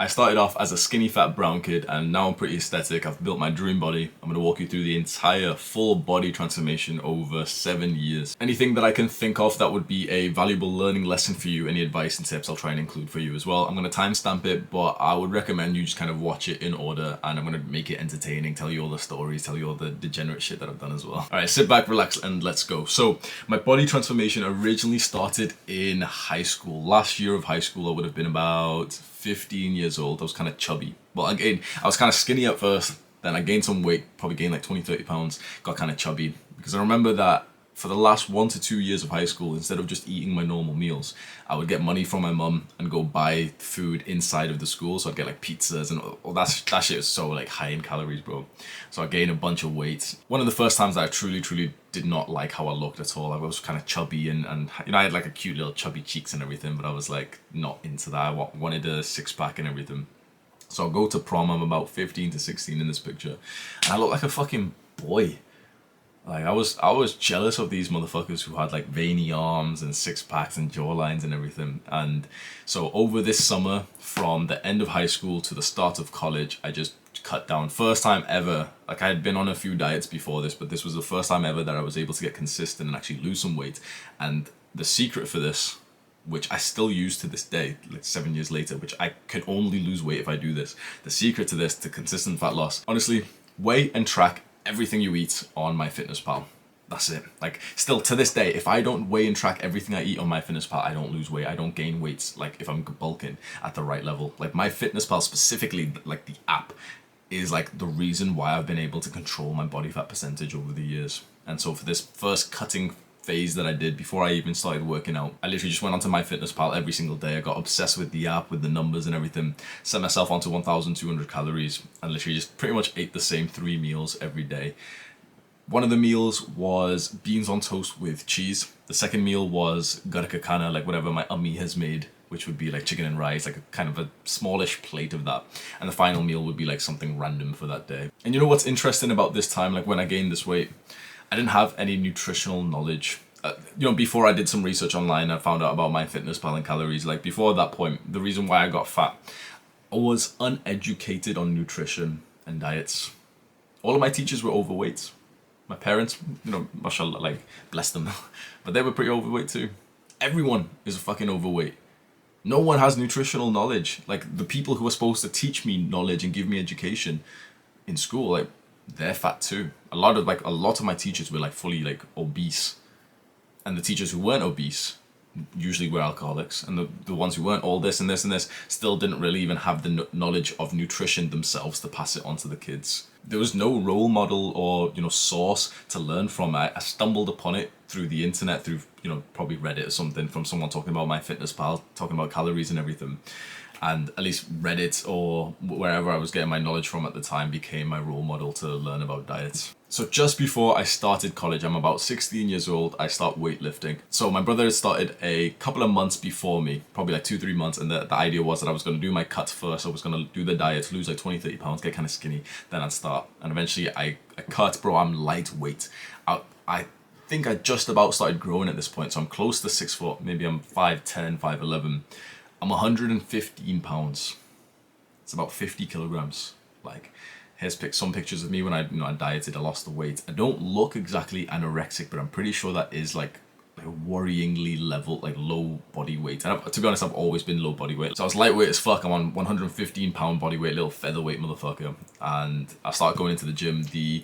I started off as a skinny fat brown kid and now I'm pretty aesthetic. I've built my dream body. I'm gonna walk you through the entire full body transformation over 7 years. Anything that I can think of that would be a valuable learning lesson for you, any advice and tips I'll try and include for you as well. I'm gonna timestamp it, but I would recommend you just kind of watch it in order and I'm gonna make it entertaining, tell you all the stories, tell you all the degenerate shit that I've done as well. Alright, sit back, relax and let's go. So my body transformation originally started in high school. Last year of high school I would have been about 15 years old. I was kind of chubby. Well, again, I was kind of skinny at first, then I gained some weight, probably gained like 20-30 pounds, got kind of chubby. Because I remember that for the last 1 to 2 years of high school, instead of just eating my normal meals, I would get money from my mum and go buy food inside of the school. So I'd get like pizzas and all that shit was so like high in calories, bro. So I gained a bunch of weight. One of the first times that I truly did not like how I looked at all. I was kind of chubby and you know, I had like a cute little chubby cheeks and everything, but I was like not into that. I wanted a six pack and everything. So I'll go to prom, I'm about 15 to 16 in this picture, and I look like a fucking boy. Like I was jealous of these motherfuckers who had like veiny arms and six packs and jawlines and everything. And so over this summer, from the end of high school to the start of college, I just cut down. First time ever, like I had been on a few diets before this, but this was the first time ever that I was able to get consistent and actually lose some weight. And the secret for this, which I still use to this day, like 7 years later, which I can only lose weight if I do this. The secret to this, to consistent fat loss, honestly, weigh and track everything you eat on MyFitnessPal. That's it. Like still to this day, if I don't weigh and track everything I eat on MyFitnessPal, I don't lose weight. I don't gain weight. Like if I'm bulking at the right level. Like MyFitnessPal specifically, like the app, is like the reason why I've been able to control my body fat percentage over the years. And so for this first cutting phase that I did before I even started working out, I literally just went onto MyFitnessPal every single day. I got obsessed with the app, with the numbers and everything, set myself onto 1,200 calories and literally just pretty much ate the same 3 meals every day. One of the meals was beans on toast with cheese. The second meal was garakakana, like whatever my ummi has made, which would be like chicken and rice, like a kind of a smallish plate of that. And the final meal would be like something random for that day. And you know what's interesting about this time, like when I gained this weight, I didn't have any nutritional knowledge. You know, before I did some research online, I found out about MyFitnessPal and calories. Like before that point, the reason why I got fat, I was uneducated on nutrition and diets. All of my teachers were overweight. My parents, you know, mashallah, like, bless them, but they were pretty overweight too. Everyone is fucking overweight. No one has nutritional knowledge. Like, the people who are supposed to teach me knowledge and give me education in school, like, they're fat too. A lot of my teachers were like fully like obese. And the teachers who weren't obese usually were alcoholics. And the ones who weren't all this and this and this still didn't really even have the knowledge of nutrition themselves to pass it on to the kids. There was no role model or, you know, source to learn from. I stumbled upon it through the internet, through, you know, probably Reddit or something, from someone talking about MyFitnessPal, talking about calories and everything. And at least Reddit or wherever I was getting my knowledge from at the time became my role model to learn about diets. So just before I started college, I'm about 16 years old, I start weightlifting. So my brother had started a couple of months before me, probably like 2-3 months, and the idea was that I was going to do my cuts first. I was going to do the diet, lose like 20-30 pounds, get kind of skinny, then I'd start. And eventually I cut, bro, I'm lightweight. I think I just about started growing at this point, so I'm close to 6 foot, maybe I'm 5'10", 5'11". I'm 115 pounds. It's about 50 kilograms. Like, here's some pictures of me when I dieted, I lost the weight. I don't look exactly anorexic, but I'm pretty sure that is like worryingly level, like low body weight. And to be honest, I've always been low body weight. So I was lightweight as fuck. I'm on 115 pound body weight, little featherweight motherfucker. And I started going into the gym. The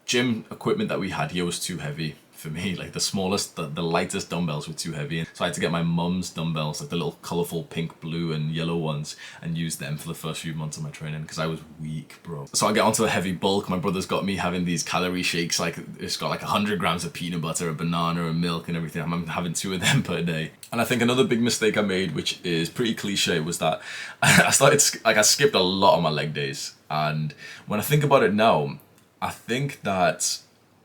gym equipment that we had here was too heavy for me. Like the smallest, the lightest dumbbells were too heavy, and so I had to get my mum's dumbbells, like the little colourful pink, blue and yellow ones, and use them for the first few months of my training because I was weak, bro. So I get onto a heavy bulk. My brother's got me having these calorie shakes, like it's got like 100 grams of peanut butter, a banana and milk and everything. I'm having 2 of them per day. And I think another big mistake I made, which is pretty cliche, was that I skipped a lot of my leg days. And when I think about it now, I think that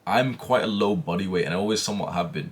I'm quite a low body weight, and I always somewhat have been,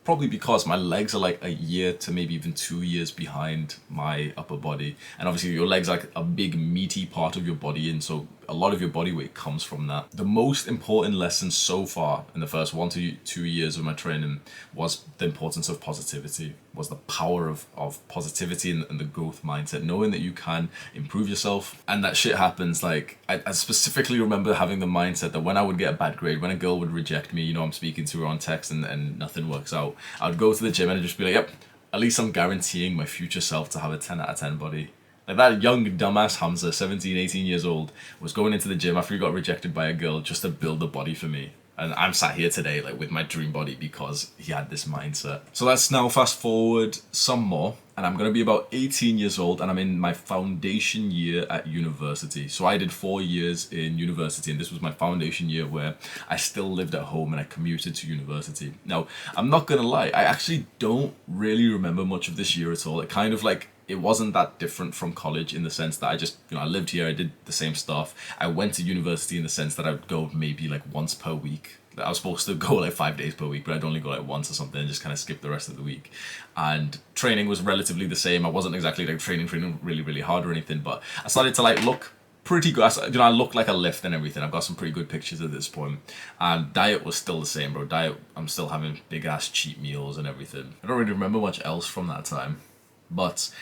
probably because my legs are like a year to maybe even 2 years behind my upper body. And obviously your legs are like a big meaty part of your body, and so a lot of your body weight comes from that. The most important lesson so far in the first 1 to 2 years of my training was the importance of positivity. was the power of positivity and the growth mindset, knowing that you can improve yourself. And that shit happens. Like, I specifically remember having the mindset that when I would get a bad grade, when a girl would reject me, you know, I'm speaking to her on text and nothing works out, I would go to the gym and I'd just be like, yep, at least I'm guaranteeing my future self to have a 10 out of 10 body. Like, that young dumbass Hamza, 17, 18 years old, was going into the gym after he got rejected by a girl just to build a body for me. And I'm sat here today like with my dream body because he had this mindset. So let's now fast forward some more, and I'm gonna be about 18 years old and I'm in my foundation year at university. So I did 4 years in university, and this was my foundation year where I still lived at home and I commuted to university. Now, I'm not gonna lie, I actually don't really remember much of this year at all. It kind of like, it wasn't that different from college in the sense that I just, you know, I lived here, I did the same stuff. I went to university in the sense that I would go maybe like once per week. I was supposed to go like 5 days per week, but I'd only go like once or something and just kind of skip the rest of the week. And training was relatively the same. I wasn't exactly like training really, really hard or anything, but I started to like look pretty good. You know, I look like a lift and everything. I've got some pretty good pictures at this point. And diet was still the same, bro. Diet, I'm still having big ass cheat meals and everything. I don't really remember much else from that time, but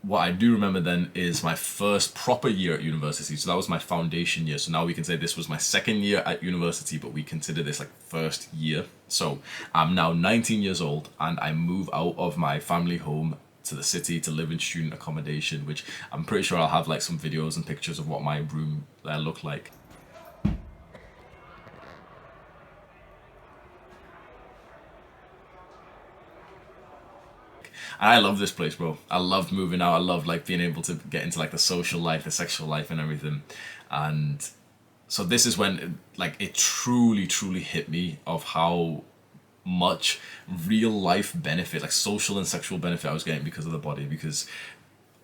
what I do remember then is my first proper year at university. So that was my foundation year. So now we can say this was my second year at university, but we consider this like first year. So I'm now 19 years old and I move out of my family home to the city to live in student accommodation, which I'm pretty sure I'll have like some videos and pictures of what my room looked like. And I love this place, bro. I loved moving out. I loved like being able to get into like the social life, the sexual life and everything. And so this is when like it truly hit me of how much real life benefit, like social and sexual benefit I was getting because of the body, because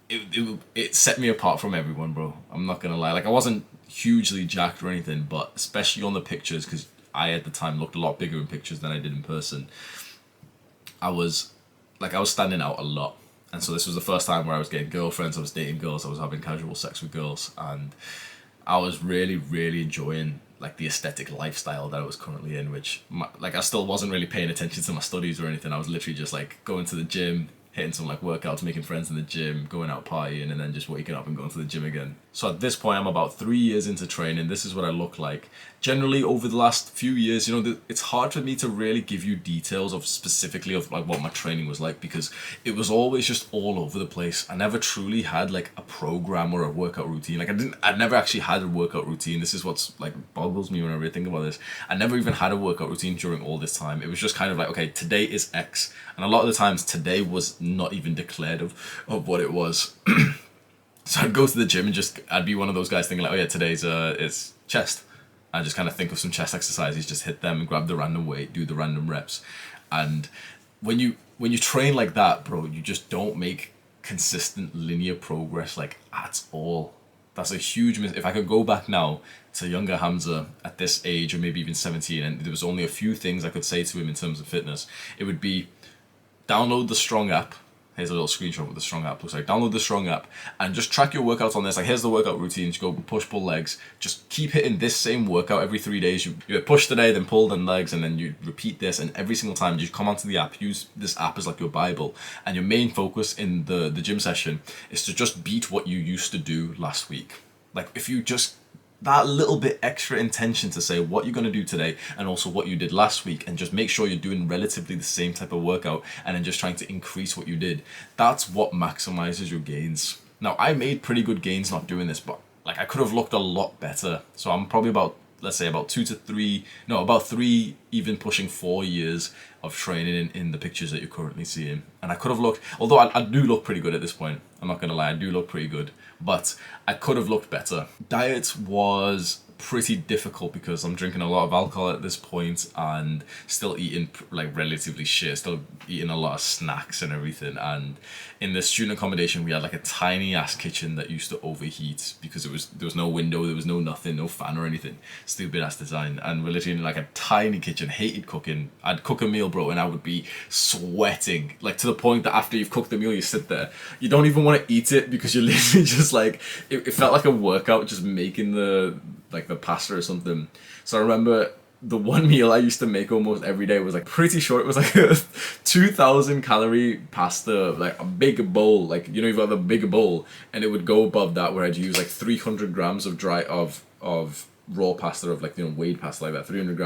it set me apart from everyone, bro. I'm not gonna lie. Like, I wasn't hugely jacked or anything, but especially on the pictures, because I at the time looked a lot bigger in pictures than I did in person. I was standing out a lot. And so this was the first time where I was getting girlfriends, I was dating girls, I was having casual sex with girls, and I was really enjoying like the aesthetic lifestyle that I was currently in, which like I still wasn't really paying attention to my studies or anything. I was literally just like going to the gym, hitting some like workouts, making friends in the gym, going out partying, and then just waking up and going to the gym again. So at this point, I'm about 3 years into training. This is what I look like. Generally, over the last few years, you know, it's hard for me to really give you details of specifically of like what my training was like, because it was always just all over the place. I never truly had like a program or a workout routine. Like I never actually had a workout routine. This is what's like boggles me when I really think about this. I never even had a workout routine during all this time. It was just kind of like, okay, today is X. And a lot of the times today was not even declared of what it was. So I'd go to the gym and I'd be one of those guys thinking like, oh yeah, today's it's chest. I just kind of think of some chest exercises, just hit them and grab the random weight, do the random reps. And when you train like that, bro, you just don't make consistent linear progress like at all. That's a huge if I could go back now to younger Hamza at this age, or maybe even 17, and there was only a few things I could say to him in terms of fitness, it would be download the Strong app. Here's a little screenshot of what the Strong app looks like. Download the Strong app and just track your workouts on this. Like, here's the workout routine. Just go push, pull, legs. Just keep hitting this same workout every 3 days. You push today, then pull, then legs, and then you repeat this. And every single time you come onto the app, use this app as like your Bible. And your main focus in the gym session is to just beat what you used to do last week. Like, if you just that little bit extra intention to say what you're going to do today and also what you did last week, and just make sure you're doing relatively the same type of workout and then just trying to increase what you did, that's what maximizes your gains. Now, I made pretty good gains not doing this, but like I could have looked a lot better. So I'm probably about, let's say about 3, even pushing 4 years of training in the pictures that you're currently seeing. And I could have looked, although I do look pretty good at this point, I'm not gonna lie, I do look pretty good, but I could have looked better. Diet was pretty difficult because I'm drinking a lot of alcohol at this point and still eating like relatively shit, still eating a lot of snacks and everything. And in the student accommodation, we had like a tiny ass kitchen that used to overheat because there was no window, there was no nothing, no fan or anything. Stupid ass design. And we're literally in like a tiny kitchen, hated cooking. I'd cook a meal, bro, and I would be sweating, like to the point that after you've cooked the meal, you sit there, you don't even want to eat it because you're literally just like, it felt like a workout just making the pasta or something. So I remember the one meal I used to make almost every day was like pretty short. It was like a 2,000 calorie pasta, like a big bowl, like, you know, you've got the big bowl, and it would go above that where I'd use like 300 grams of of raw pasta, of like, you know, weighed pasta like that, 300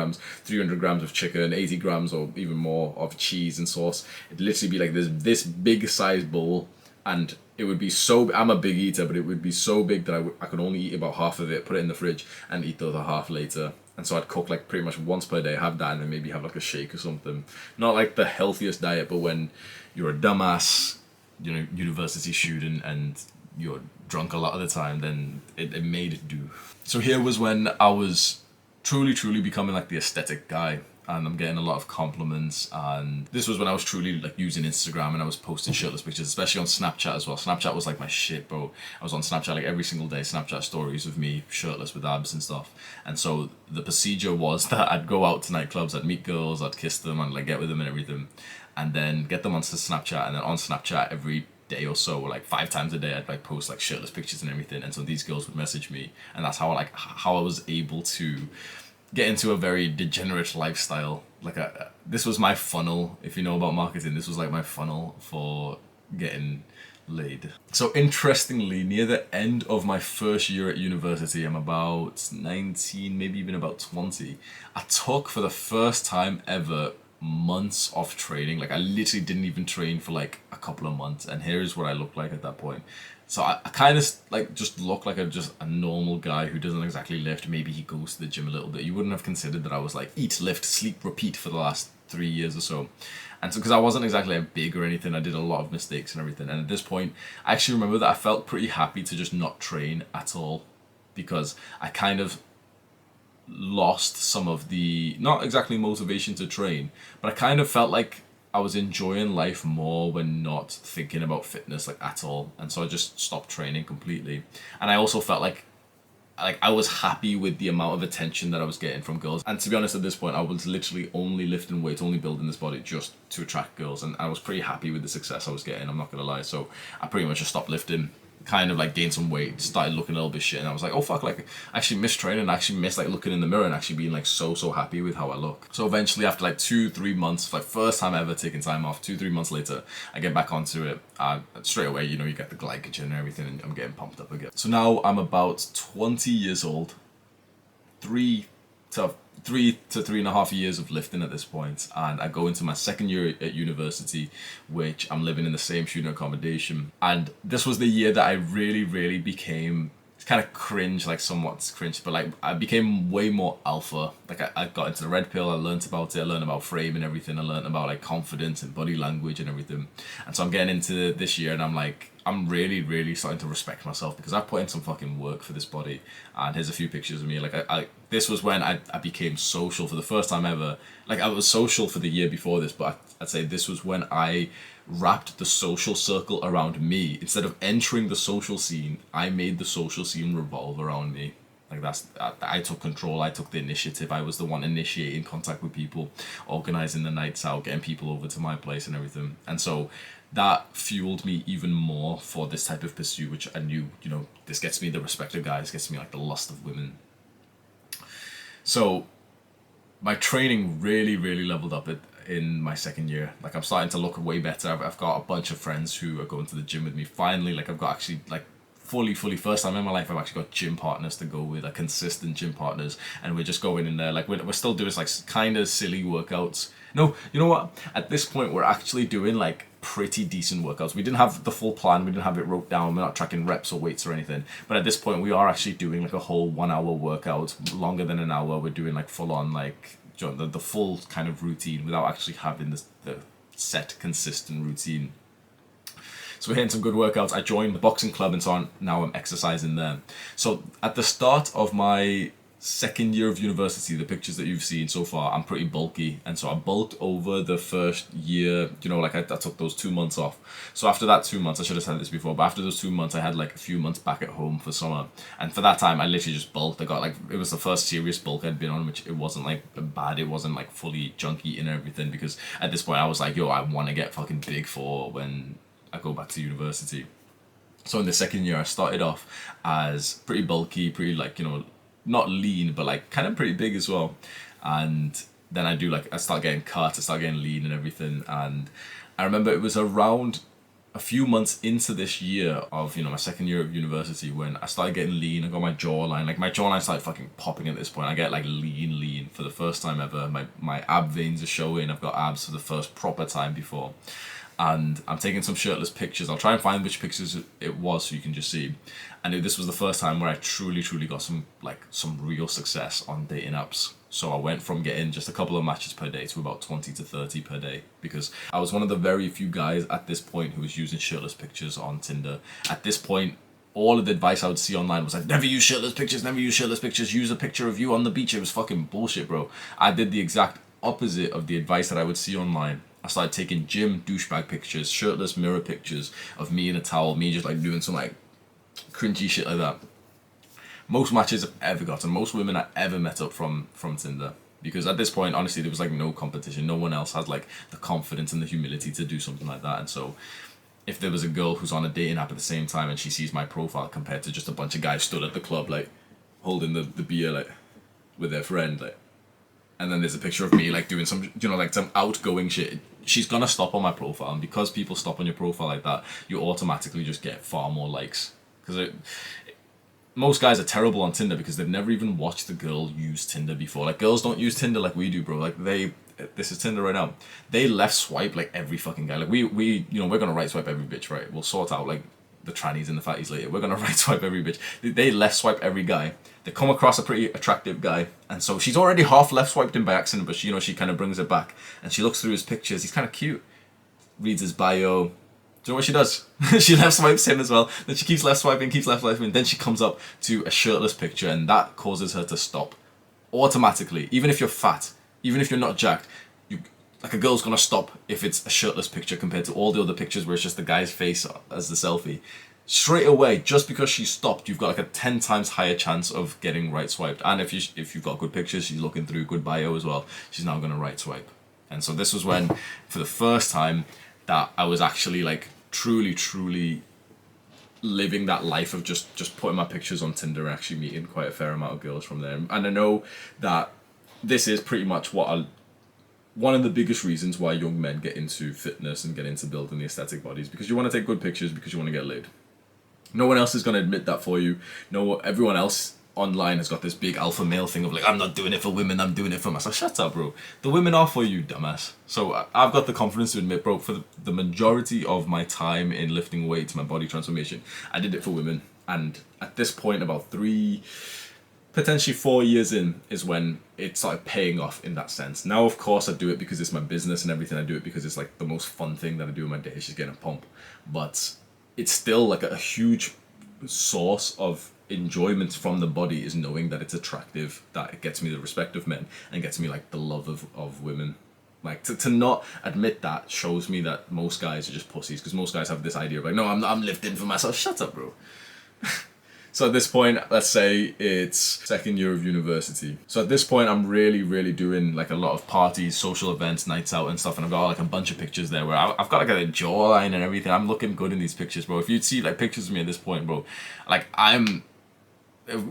grams of chicken, 80 grams or even more of cheese and sauce. It'd literally be like this big size bowl, and it would be so, I'm a big eater, but it would be so big that I could only eat about half of it, put it in the fridge, and eat the other half later. And so I'd cook like pretty much once per day, have that, and then maybe have like a shake or something. Not like the healthiest diet, but when you're a dumbass, you know, university student, and you're drunk a lot of the time, then it made it do. So here was when I was truly becoming like the aesthetic guy, and I'm getting a lot of compliments, and this was when I was truly like using Instagram, and I was posting shirtless pictures, especially on Snapchat as well. Snapchat was like my shit, bro. I was on Snapchat like every single day, Snapchat stories of me shirtless with abs and stuff. And so the procedure was that I'd go out to nightclubs, I'd meet girls, I'd kiss them, and like get with them and everything, and then get them onto Snapchat, and then on Snapchat every day or so, or like 5 times a day, I'd like post like shirtless pictures and everything. And so these girls would message me, and that's how I was able to get into a very degenerate lifestyle. Like this was my funnel. If you know about marketing, this was like my funnel for getting laid. So interestingly, near the end of my first year at university, I'm about 19, maybe even about 20, I took for the first time ever months off training. Like I literally didn't even train for like a couple of months, and here is what I looked like at that point. So I kind of like just look like just a normal guy who doesn't exactly lift. Maybe he goes to the gym a little bit. You wouldn't have considered that I was like eat, lift, sleep, repeat for the last 3 years or so. And so because I wasn't exactly big or anything, I did a lot of mistakes and everything. And at this point, I actually remember that I felt pretty happy to just not train at all, because I kind of lost some of the, not exactly motivation to train, but I kind of felt like I was enjoying life more when not thinking about fitness like at all. And so I just stopped training completely. And I also felt like I was happy with the amount of attention that I was getting from girls. And to be honest, at this point, I was literally only lifting weights, only building this body just to attract girls. And I was pretty happy with the success I was getting, I'm not gonna lie. So I pretty much just stopped lifting, kind of like gained some weight, started looking a little bit shit, and I was like, oh fuck, like I actually miss training, I actually miss like looking in the mirror and actually being like so happy with how I look. So eventually, after like 2-3 months, like first time ever taking time off, 2-3 months later, I get back onto it. Straight away, you know, you get the glycogen and everything, and I'm getting pumped up again. So now I'm about 20 years old, 3 to 3.5 years of lifting at this point, and I go into my second year at university, which I'm living in the same student accommodation. And this was the year that I really became kind of cringe, like somewhat cringe, but like I became way more alpha. Like I got into the red pill, I learned about it, I learned about frame and everything, I learned about like confidence and body language and everything. And so I'm getting into this year, and I'm like, I'm really starting to respect myself, because I put in some fucking work for this body. And here's a few pictures of me. Like I this was when I became social for the first time ever. Like I was social for the year before this, but I'd say this was when I wrapped the social circle around me. Instead of entering the social scene, I made the social scene revolve around me. Like I took control, I took the initiative, I was the one initiating contact with people, organizing the nights out, getting people over to my place and everything. And so that fueled me even more for this type of pursuit, which I knew, you know, this gets me the respect of guys, gets me like the lust of women. So my training really leveled up in my second year. Like I'm starting to look way better. I've got a bunch of friends who are going to the gym with me. Finally, like I've got actually like fully first time in my life I've actually got gym partners to go with, like consistent gym partners, and we're just going in there, like we're still doing like kind of silly workouts. No, you know what? At this point, we're actually doing like pretty decent workouts. We didn't have the full plan. We didn't have it wrote down. We're not tracking reps or weights or anything. But at this point, we are actually doing like a whole 1 hour workout, longer than an hour. We're doing like full on like the full kind of routine without actually having the set consistent routine. So we're hitting some good workouts. I joined the boxing club, and so now I'm exercising there. So at the start of my second year of university, the pictures that you've seen so far, I'm pretty bulky, and so I bulked over the first year. You know, like I took those 2 months off. So after that 2 months, I should have said this before, but after those 2 months, I had like a few months back at home for summer, and for that time, I literally just bulked. I got like, it was the first serious bulk I'd been on, which it wasn't like bad. It wasn't like fully junk eating and everything, because at this point, I was like, yo, I want to get fucking big for when I go back to university. So in the second year, I started off as pretty bulky, pretty like, you know, not lean, but like kind of pretty big as well. and then I start getting cut, I start getting lean and everything. And I remember it was around a few months into this year of, my second year of university, when I started getting lean. I got my jawline, my jawline started fucking popping at this point. I get lean for the first time ever. My ab veins are showing. I've got abs for the first proper time before. And I'm taking some shirtless pictures. I'll try and find which pictures it was so you can just see. And this was the first time where I truly got some real success on dating apps. So I went from getting just a couple of matches per day to about 20 to 30 per day, because I was one of the very few guys at this point who was using shirtless pictures on Tinder. At this point, all of the advice I would see online was like, never use shirtless pictures, use a picture of you on the beach. It was fucking bullshit, bro. I did the exact opposite of the advice that I would see online. I started taking gym douchebag pictures, shirtless mirror pictures of me in a towel, me just doing some cringy shit like that. Most matches I've ever gotten, most women I ever met up from Tinder. Because at this point, honestly, there was no competition. No one else had the confidence and the humility to do something like that. And so if there was a girl who's on a dating app at the same time and she sees my profile compared to just a bunch of guys stood at the club holding the beer with their friend, and then there's a picture of me doing some some outgoing shit, she's gonna stop on my profile. And because people stop on your profile like that, you automatically just get far more likes. Because most guys are terrible on Tinder because they've never even watched the girl use Tinder before. Girls don't use Tinder like we do, bro. This is Tinder right now. They left swipe every fucking guy. We're gonna right swipe every bitch, right? We'll sort out the trannies and the fatties later. We're gonna right swipe every bitch. They left swipe every guy. They come across a pretty attractive guy, and so she's already half left swiped him by accident, but she kind of brings it back, and she looks through his pictures. He's kind of cute. Reads his bio. Do you know what she does? She left swipes him as well. Then she keeps left swiping. Then she comes up to a shirtless picture, and that causes her to stop automatically. Even if you're fat, even if you're not jacked, a girl's gonna stop if it's a shirtless picture compared to all the other pictures where it's just the guy's face as the selfie. Straight away, just because she stopped, you've got a 10 times higher chance of getting right swiped. And if you've got good pictures, she's looking through good bio as well, she's now gonna right swipe. And so this was when, for the first time, that I was actually truly living that life of just putting my pictures on Tinder and actually meeting quite a fair amount of girls from there. And I know that this is pretty much one of the biggest reasons why young men get into fitness and get into building the aesthetic bodies, because you want to take good pictures, because you want to get laid. No one else is going to admit that for you. Everyone else online has got this big alpha male thing of I'm not doing it for women, I'm doing it for myself. Shut up, bro. The women are for you, dumbass. So I've got the confidence to admit, bro, for the majority of my time in lifting weights, my body transformation, I did it for women. And at this point, about 3, potentially 4 years in, is when it started paying off in that sense. Now, of course, I do it because it's my business and everything. I do it because it's the most fun thing that I do in my day is just getting a pump. But it's still a huge source of enjoyment from the body is knowing that it's attractive, that it gets me the respect of men and gets me the love of women. To not admit that shows me that most guys are just pussies, because most guys have this idea of no, I'm lifting for myself. Shut up, bro. So at this point, let's say it's second year of university. So at this point, I'm really doing a lot of parties, social events, nights out and stuff. And I've got a bunch of pictures there where I've got a jawline and everything. I'm looking good in these pictures, bro. If you'd see pictures of me at this point, bro,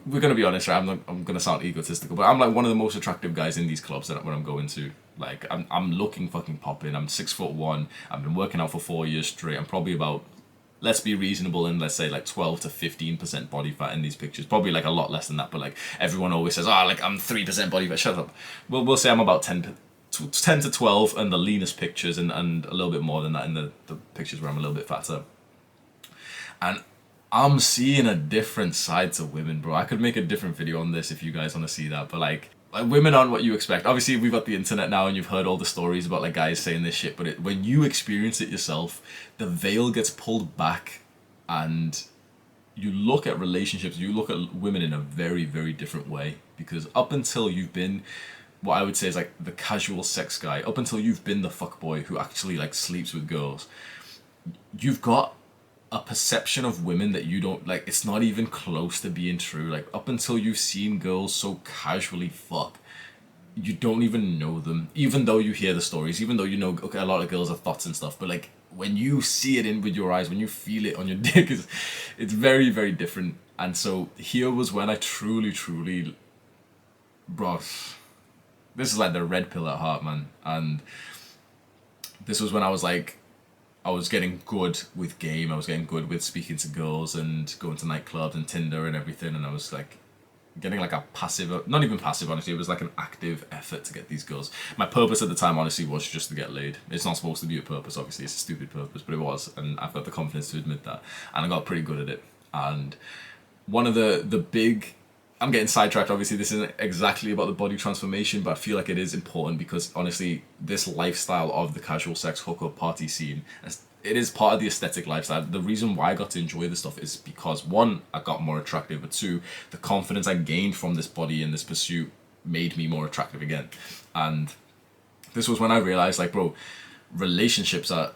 we're gonna be honest, right? I'm gonna sound egotistical, but I'm one of the most attractive guys in these clubs that when I'm going to. I'm looking fucking popping. I'm 6'1". I've been working out for 4 years straight. I'm probably about, let's be reasonable, and let's say 12 to 15% body fat in these pictures. Probably a lot less than that, but everyone always says, I'm 3% body fat. Shut up. We'll say I'm about 10 to 12 in the leanest pictures, and a little bit more than that in the pictures where I'm a little bit fatter. And I'm seeing a different side to women, bro. I could make a different video on this if you guys want to see that, but women aren't what you expect. Obviously, we've got the internet now, and you've heard all the stories about guys saying this shit, but when you experience it yourself, the veil gets pulled back, and you look at relationships, you look at women in a very, very different way. Because up until you've been what I would say is the casual sex guy, up until you've been the fuckboy who actually sleeps with girls, you've got a perception of women that you don't it's not even close to being true. Up until you've seen girls so casually fuck, you don't even know them, even though you hear the stories, even though okay, a lot of girls have thoughts and stuff, but when you see it with your eyes, when you feel it on your dick, it's very, very different. And so here was when I truly bro, this is like the red pill at heart, man. And this was when I was like, I was getting good with game. I was getting good with speaking to girls and going to nightclubs and Tinder and everything. And I was like getting like a passive, not even passive, honestly. It was like an active effort to get these girls. My purpose at the time, honestly, was just to get laid. It's not supposed to be a purpose, obviously. It's a stupid purpose, but it was. And I've got the confidence to admit that. And I got pretty good at it. And one of the big, I'm getting sidetracked, obviously. This isn't exactly about the body transformation, but I feel like it is important because, honestly, this lifestyle of the casual sex hookup party scene, it is part of the aesthetic lifestyle. The reason why I got to enjoy this stuff is because, one, I got more attractive, but two, the confidence I gained from this body and this pursuit made me more attractive again. And this was when I realized, like, bro, relationships are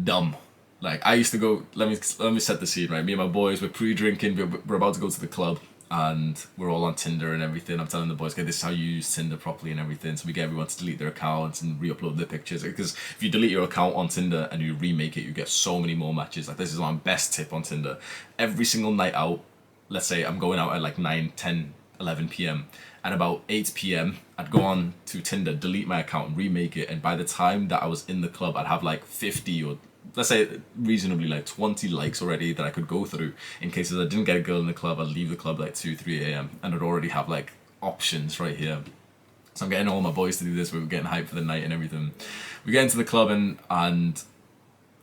dumb. Like, I used to go, let me set the scene, right? Me and my boys, we're pre-drinking, we're about to go to the club, and we're all on Tinder and everything. I'm telling the boys, okay, this is how you use Tinder properly and everything. So we get everyone to delete their accounts and re-upload their pictures. Because if you delete your account on Tinder and you remake it, you get so many more matches. Like, this is my best tip on Tinder. Every single night out, let's say I'm going out at like 9, 10, 11 p.m. And about 8 p.m, I'd go on to Tinder, delete my account, remake it. And by the time that I was in the club, I'd have like 50 or let's say reasonably like 20 likes already that I could go through in case I didn't get a girl in the club. I'd leave the club like 2, 3 a.m. and I'd already have like options right here. So I'm getting all my boys to do this. We're getting hyped for the night and everything. We get into the club and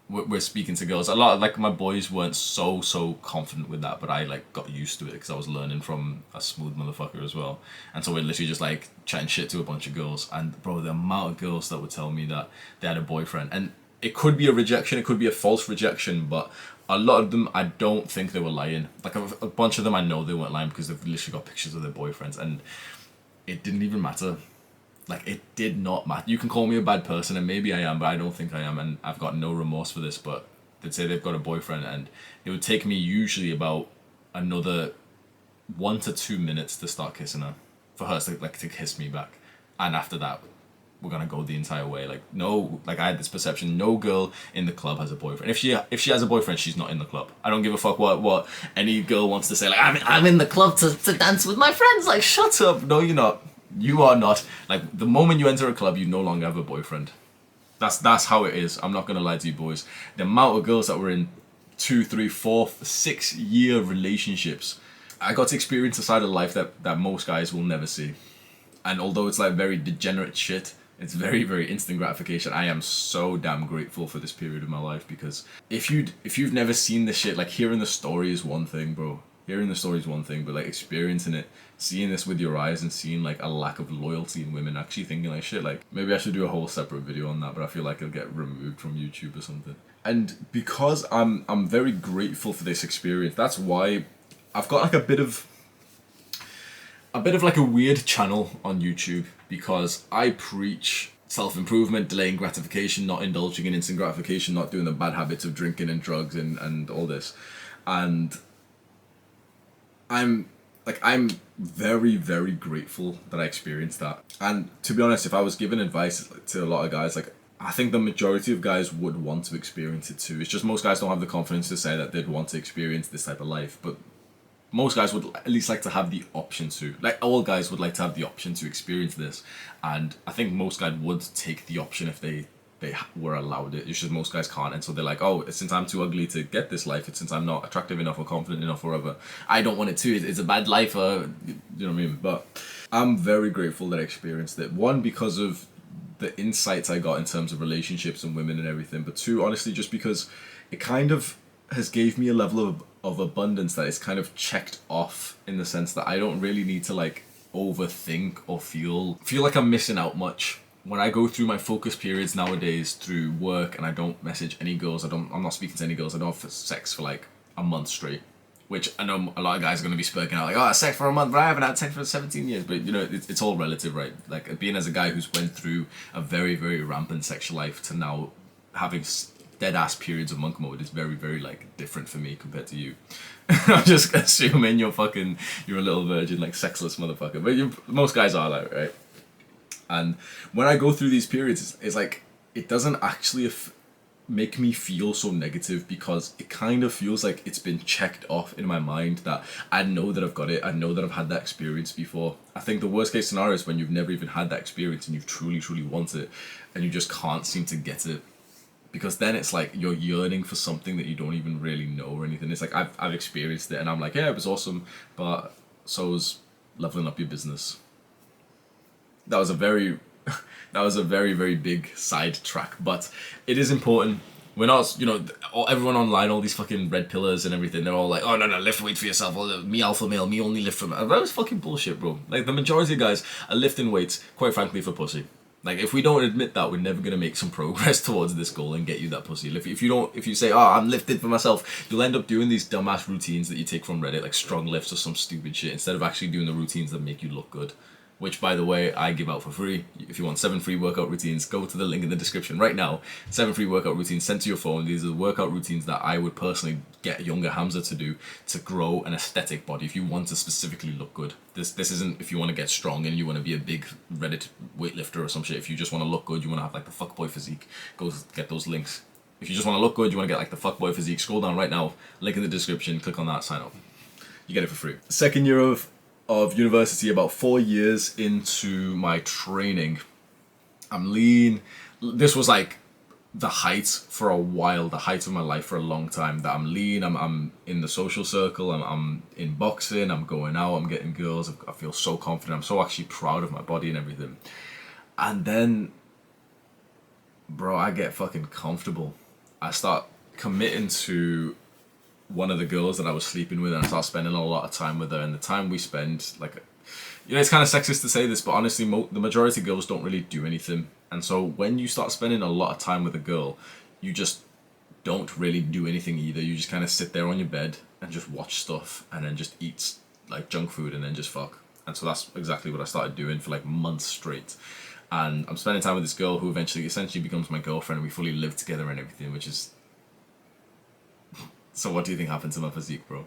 we're speaking to girls. A lot of, like, my boys weren't so confident with that, but I like got used to it because I was learning from a smooth motherfucker as well. And so we're literally just like chatting shit to a bunch of girls. And bro, the amount of girls that would tell me that they had a boyfriend, and it could be a rejection, it could be a false rejection, but a lot of them, I don't think they were lying. Like a bunch of them, I know they weren't lying because they've literally got pictures of their boyfriends, and it didn't even matter. Like, it did not matter. You can call me a bad person, and maybe I am, but I don't think I am, and I've got no remorse for this, but they'd say they've got a boyfriend, and it would take me usually about another 1 to 2 minutes to start kissing her, for her to kiss me back. And after that, we're gonna go the entire way. Like, no, like, I had this perception, no girl in the club has a boyfriend. If she has a boyfriend, she's not in the club. I don't give a fuck what any girl wants to say, like, I'm in the club to dance with my friends. Like, shut up. No, you're not. You are not. Like, the moment you enter a club, you no longer have a boyfriend. That's how it is. I'm not gonna lie to you boys. The amount of girls that were in 2, 3, 4, 6 year relationships, I got to experience a side of life that most guys will never see. And although it's like very degenerate shit, it's very, very instant gratification. I am so damn grateful for this period of my life, because if you've never seen this shit, like, hearing the story is one thing, bro. Hearing the story is one thing, but like experiencing it, seeing this with your eyes and seeing like a lack of loyalty in women, actually thinking like, shit, like, maybe I should do a whole separate video on that, but I feel like it'll get removed from YouTube or something. And because I'm very grateful for this experience, that's why I've got like a bit of like a weird channel on YouTube, because I preach self-improvement, delaying gratification, not indulging in instant gratification, not doing the bad habits of drinking and drugs and all this. And I'm very, very grateful that I experienced that. And to be honest, if I was giving advice to a lot of guys, like, I think the majority of guys would want to experience it too. It's just most guys don't have the confidence to say that they'd want to experience this type of life. But most guys would at least like to have the option to. Like, all guys would like to have the option to experience this. And I think most guys would take the option if they were allowed it. It's just most guys can't. And so they're like, oh, since I'm too ugly to get this life, since I'm not attractive enough or confident enough or whatever, I don't want it too. It's a bad life. You know what I mean? But I'm very grateful that I experienced it. One, because of the insights I got in terms of relationships and women and everything. But two, honestly, just because it kind of has gave me a level of abundance that is kind of checked off, in the sense that I don't really need to like overthink or feel like I'm missing out much. When I go through my focus periods nowadays through work and I don't message any girls, I'm not speaking to any girls, I don't have sex for like a month straight, which I know a lot of guys are going to be spurting out like, oh, sex for a month, but I haven't had sex for 17 years. But you know, it's all relative, right? Like, being as a guy who's went through a very, very rampant sexual life to now having dead ass periods of monk mode is very, very like different for me compared to you. I'm just assuming you're a little virgin, like sexless motherfucker, but most guys are like, right? And when I go through these periods, it's like, it doesn't actually make me feel so negative, because it kind of feels like it's been checked off in my mind that I know that I've got it. I know that I've had that experience before. I think the worst case scenario is when you've never even had that experience and you truly want it and you just can't seem to get it. Because then it's like you're yearning for something that you don't even really know or anything. It's like I've experienced it and I'm like, yeah, it was awesome, but so was leveling up your business. That was a very very big side track, but it is important. We're not, everyone online, all these fucking red pillars and everything, they're all like, oh no, lift weights for yourself, or me alpha male, me only lift from. That was fucking bullshit, bro. Like, the majority of guys are lifting weights, quite frankly, for pussy. Like, if we don't admit that, we're never gonna make some progress towards this goal and get you that pussy. If you say, oh, I'm lifting for myself, you'll end up doing these dumbass routines that you take from Reddit, like strong lifts or some stupid shit, instead of actually doing the routines that make you look good. Which, by the way, I give out for free. If you want 7 free workout routines, go to the link in the description right now. 7 free workout routines sent to your phone. These are the workout routines that I would personally get younger Hamza to do to grow an aesthetic body. If you want to specifically look good, this isn't if you want to get strong and you want to be a big Reddit weightlifter or some shit. If you just want to look good, you want to have like the fuckboy physique, go get those links. If you just want to look good, you want to get like the fuckboy physique, scroll down right now, link in the description, click on that, sign up. You get it for free. Second year of university, about 4 years into my training, I'm lean. This was like the height for a while, the height of my life for a long time, that I'm lean, I'm in the social circle, I'm in boxing, I'm going out, I'm getting girls, I feel so confident, I'm so actually proud of my body and everything. And then, bro, I get fucking comfortable. I start committing to one of the girls that I was sleeping with, and I start spending a lot of time with her. And the time we spend, like, it's kind of sexist to say this, but honestly, the majority of girls don't really do anything. And so when you start spending a lot of time with a girl, you just don't really do anything either. You just kind of sit there on your bed and just watch stuff, and then just eat like junk food, and then just fuck. And so that's exactly what I started doing for like months straight. And I'm spending time with this girl who essentially becomes my girlfriend, and we fully live together and everything, which is... So what do you think happened to my physique, bro?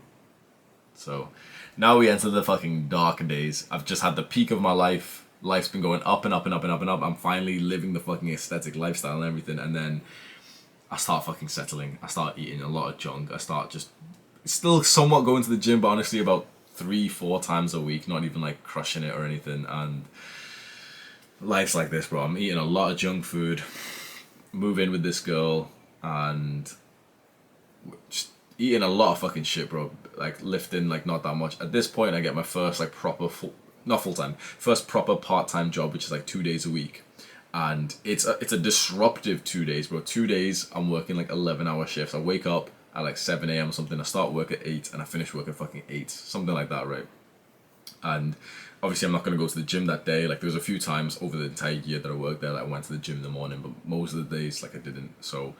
So now we enter the fucking dark days. I've just had the peak of my life. Life's been going up and up and up and up and up. I'm finally living the fucking aesthetic lifestyle and everything. And then I start fucking settling. I start eating a lot of junk. I start just still somewhat going to the gym, but honestly about 3-4 times a week. Not even like crushing it or anything. And life's like this, bro. I'm eating a lot of junk food. Move in with this girl and just eating a lot of fucking shit, bro. Like lifting, like not that much. At this point, I get my first like proper first proper part-time job, which is like 2 days a week, and it's a disruptive 2 days, bro. 2 days I'm working like 11-hour shifts. I wake up at like 7 a.m. or something. I start work at 8 and I finish work at fucking 8, something like that, right? And obviously I'm not gonna go to the gym that day. Like there was a few times over the entire year that I worked there that I went to the gym in the morning, but most of the days like I didn't. So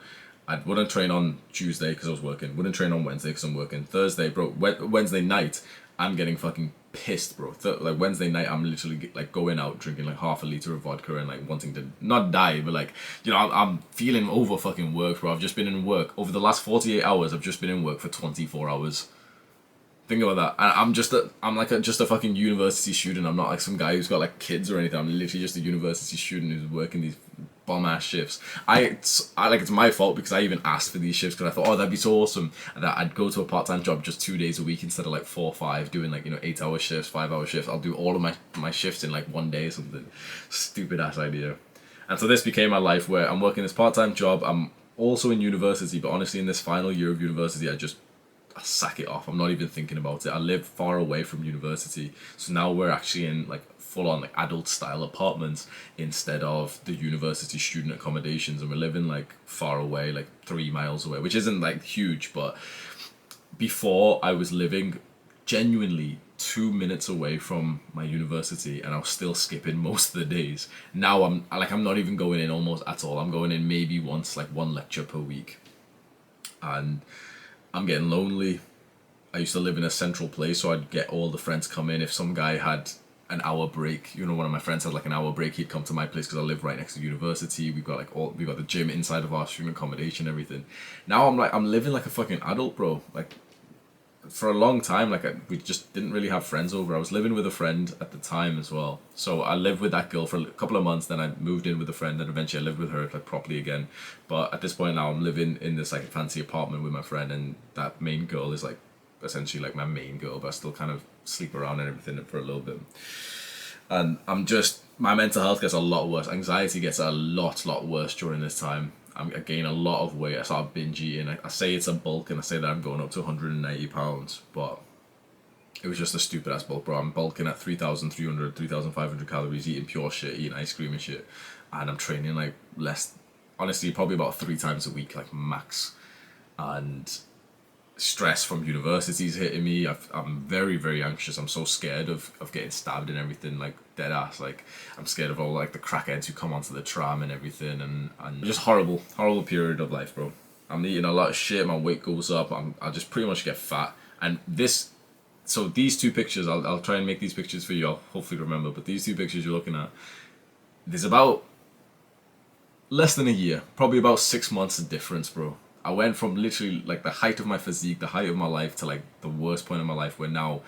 I wouldn't train on Tuesday because I was working. Wouldn't train on Wednesday because I'm working. Thursday, bro. Wednesday night, I'm getting fucking pissed, bro. Like Wednesday night, I'm literally like going out drinking like half a liter of vodka and like wanting to not die, but like I'm feeling over fucking work, bro. I've just been in work over the last 48 hours. I've just been in work for 24 hours. Think about that. And I'm like just a fucking university student. I'm not like some guy who's got like kids or anything. I'm literally just a university student who's working these bomb ass shifts. It's my fault because I even asked for these shifts because I thought, oh, that'd be so awesome, and that I'd go to a part-time job just 2 days a week instead of like 4 or 5, doing like 8-hour shifts, 5-hour shifts. I'll do all of my shifts in like 1 day or something. Stupid ass idea. And so this became my life where I'm working this part-time job. I'm also in university, but honestly in this final year of university I sack it off. I'm not even thinking about it. I live far away from university, so now we're actually in like full-on like adult style apartments instead of the university student accommodations, and we're living like far away, like 3 miles away, which isn't like huge, but before I was living genuinely 2 minutes away from my university and I was still skipping most of the days. Now I'm not even going in almost at all. I'm going in maybe once, like 1 lecture per week, and I'm getting lonely. I used to live in a central place, so I'd get all the friends come in. If some guy had an hour break, one of my friends had like an hour break, he'd come to my place because I live right next to university. We've got the gym inside of our student accommodation, everything. Now I'm living like a fucking adult, bro. Like for a long time, like we just didn't really have friends over. I was living with a friend at the time as well, so I lived with that girl for a couple of months. Then I moved in with a friend, and eventually I lived with her like properly again. But at this point now, I'm living in this like fancy apartment with my friend, and that main girl is like essentially like my main girl, but I still kind of sleep around and everything for a little bit. And my mental health gets a lot worse. Anxiety gets a lot worse during this time. I gain a lot of weight. I start binge eating. I say it's a bulk, and I say that I'm going up to 180 pounds, but it was just a stupid ass bulk, bro. I'm bulking at 3,300, 3,500 calories, eating pure shit, eating ice cream and shit, and I'm training like less. Honestly, probably about 3 times a week, like max. And stress from university's hitting me. I'm very anxious. I'm so scared of getting stabbed and everything, like dead ass. Like I'm scared of all like the crackheads who come onto the tram and everything, and just horrible period of life, bro. I'm eating a lot of shit. My weight goes up. I just pretty much get fat. And so these 2 pictures, I'll try and make these pictures for you. I'll hopefully remember. But these 2 pictures you're looking at, there's about less than a year, probably about 6 months of difference, bro. I went from literally like the height of my physique, the height of my life, to like the worst point of my life, where now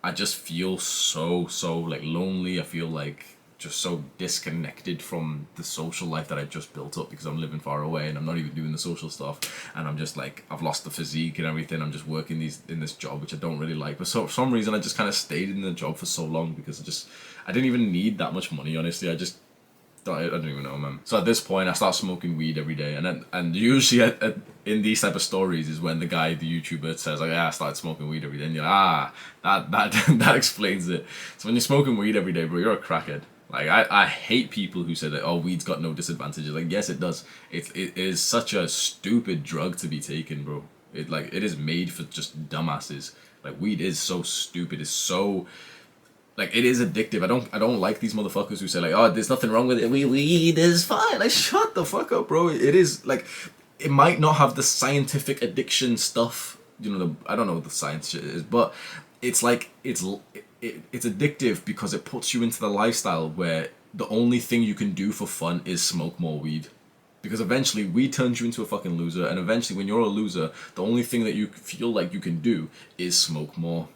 I just feel so like lonely. I feel like just so disconnected from the social life that I just built up, because I'm living far away and I'm not even doing the social stuff, and I'm just like, I've lost the physique and everything. I'm just working in this job which I don't really like, but so for some reason I just kind of stayed in the job for so long, because I didn't even need that much money, honestly. I don't even know, man. So at this point, I start smoking weed every day, and usually in these type of stories is when the YouTuber says like, yeah, I started smoking weed every day, and you're like, that that explains it. So when you're smoking weed every day, bro, you're a crackhead. Like I hate people who say that, oh, weed's got no disadvantages. Like, yes, it does. It is such a stupid drug to be taken, bro. It is made for just dumbasses. Like, weed is so stupid. It's so, like, it is addictive. I don't like these motherfuckers who say like, oh, there's nothing wrong with it. Weed is fine. Like, shut the fuck up, bro. It is like, it might not have the scientific addiction stuff. You know, I don't know what the science shit is, but it's like it's addictive because it puts you into the lifestyle where the only thing you can do for fun is smoke more weed. Because eventually weed turns you into a fucking loser, and eventually when you're a loser, the only thing that you feel like you can do is smoke more.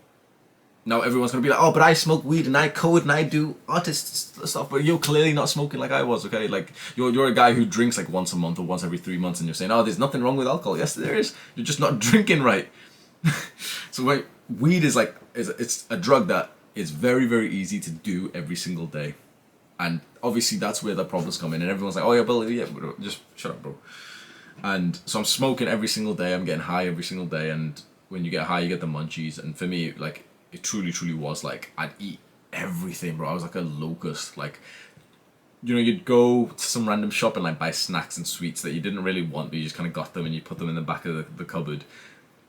Now everyone's gonna be like, oh, but I smoke weed and I code and I do artist stuff, but you're clearly not smoking like I was, okay? Like, you're a guy who drinks like once a month or once every 3 months, and you're saying, oh, there's nothing wrong with alcohol. Yes, there is. You're just not drinking right. So wait, weed is like, it's a drug that is very easy to do every single day. And obviously that's where the problems come in, and everyone's like, oh yeah, but yeah, just shut up, bro. And so I'm smoking every single day, I'm getting high every single day, and when you get high, you get the munchies. And for me, like, it truly was like, I'd eat everything, bro. I was like a locust. Like, you know, you'd go to some random shop and like buy snacks and sweets that you didn't really want, but you just kind of got them and you put them in the back of the cupboard.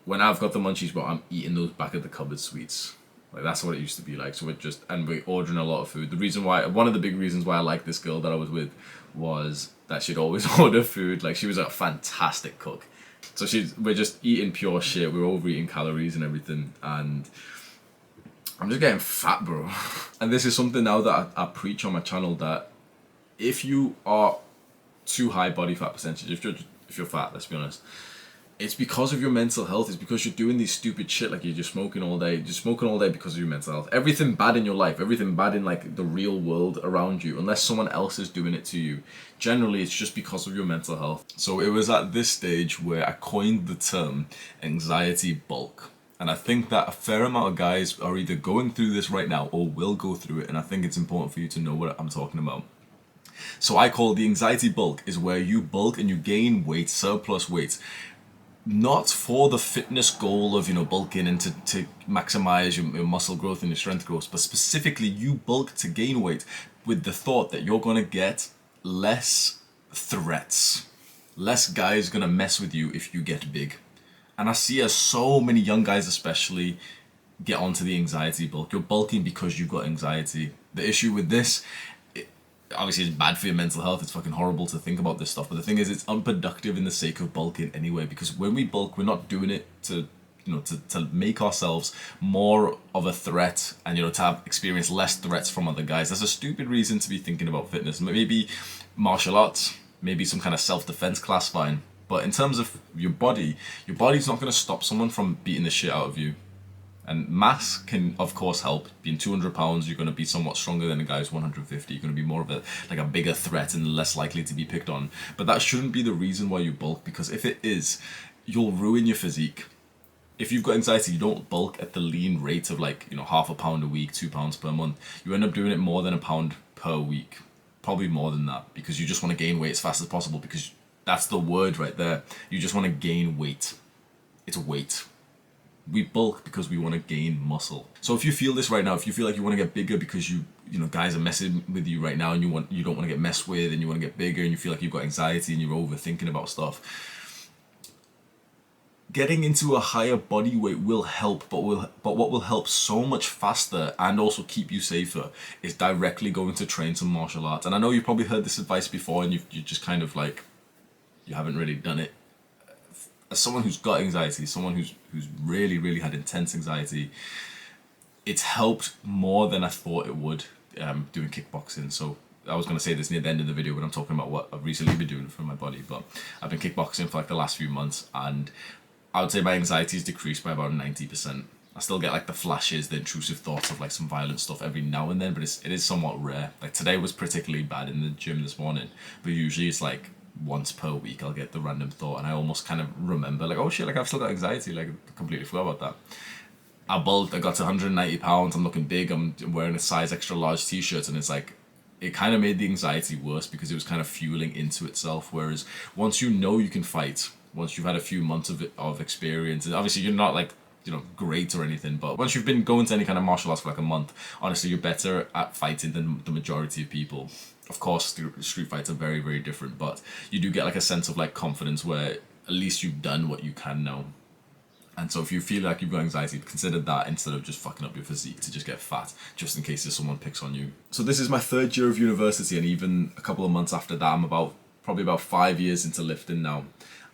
When I've got the munchies, bro, I'm eating those back of the cupboard sweets. Like, that's what it used to be like. So we're ordering a lot of food. One of the big reasons why I liked this girl that I was with was that she'd always order food. Like, she was a fantastic cook. So we're just eating pure shit. We're overeating calories and everything. And I'm just getting fat, bro. And this is something now that I preach on my channel, that if you are too high body fat percentage, if you're fat, let's be honest, it's because of your mental health. It's because you're doing these stupid shit, like you're just smoking all day. You're smoking all day because of your mental health. Everything bad in your life, everything bad in like the real world around you, unless someone else is doing it to you, generally it's just because of your mental health. So it was at this stage where I coined the term anxiety bulk. And I think that a fair amount of guys are either going through this right now or will go through it. And I think it's important for you to know what I'm talking about. So I call the anxiety bulk is where you bulk and you gain weight, surplus weight, not for the fitness goal of, you know, bulking and to maximize your muscle growth and your strength growth, but specifically you bulk to gain weight with the thought that you're going to get less threats. Less guys going to mess with you if you get big. And I see as so many young guys especially get onto the anxiety bulk. You're bulking because you've got anxiety. The issue with this, obviously it's bad for your mental health. It's fucking horrible to think about this stuff. But the thing is, it's unproductive in the sake of bulking anyway. Because when we bulk, we're not doing it to make ourselves more of a threat and, you know, to experience less threats from other guys. That's a stupid reason to be thinking about fitness. Maybe martial arts, maybe some kind of self-defense class, fine. But in terms of your body's not going to stop someone from beating the shit out of you. And mass can, of course, help. Being 200 pounds, you're going to be somewhat stronger than a guy who's 150. You're going to be more of a bigger threat and less likely to be picked on. But that shouldn't be the reason why you bulk, because if it is, you'll ruin your physique. If you've got anxiety, you don't bulk at the lean rate of half a pound a week, 2 pounds per month. You end up doing it more than a pound per week. Probably more than that, because you just want to gain weight as fast as possible, because that's the word right there. You just want to gain weight. It's weight. We bulk because we want to gain muscle. So if you feel this right now, if you feel like you want to get bigger because you know guys are messing with you right now and you don't want to get messed with and you want to get bigger and you feel like you've got anxiety and you're overthinking about stuff, getting into a higher body weight will help, but what will help so much faster and also keep you safer is directly going to train some martial arts. And I know you've probably heard this advice before and you just kind of you haven't really done it. As someone who's got anxiety, someone who's really, really had intense anxiety, it's helped more than I thought it would doing kickboxing. So I was going to say this near the end of the video when I'm talking about what I've recently been doing for my body, but I've been kickboxing for the last few months, and I would say my anxiety has decreased by about 90%. I still get the flashes, the intrusive thoughts of some violent stuff every now and then, but it is somewhat rare. Today was particularly bad in the gym this morning, but usually it's once per week I'll get the random thought and I almost kind of remember oh shit, I've still got anxiety, I completely forgot about that. I bulked, I got to 190 pounds, I'm looking big, I'm wearing a size extra large t-shirt, and it's it kind of made the anxiety worse because it was kind of fueling into itself. Whereas once you know you can fight, once you've had a few months of experience, and obviously you're not great or anything, but once you've been going to any kind of martial arts for a month, honestly you're better at fighting than the majority of people. Of course, street fights are very, very different, but you do get a sense of confidence where at least you've done what you can now. And so if you feel like you've got anxiety, consider that instead of just fucking up your physique to just get fat, just in case someone picks on you. So this is my 3rd year of university, and even a couple of months after that, I'm probably about 5 years into lifting now.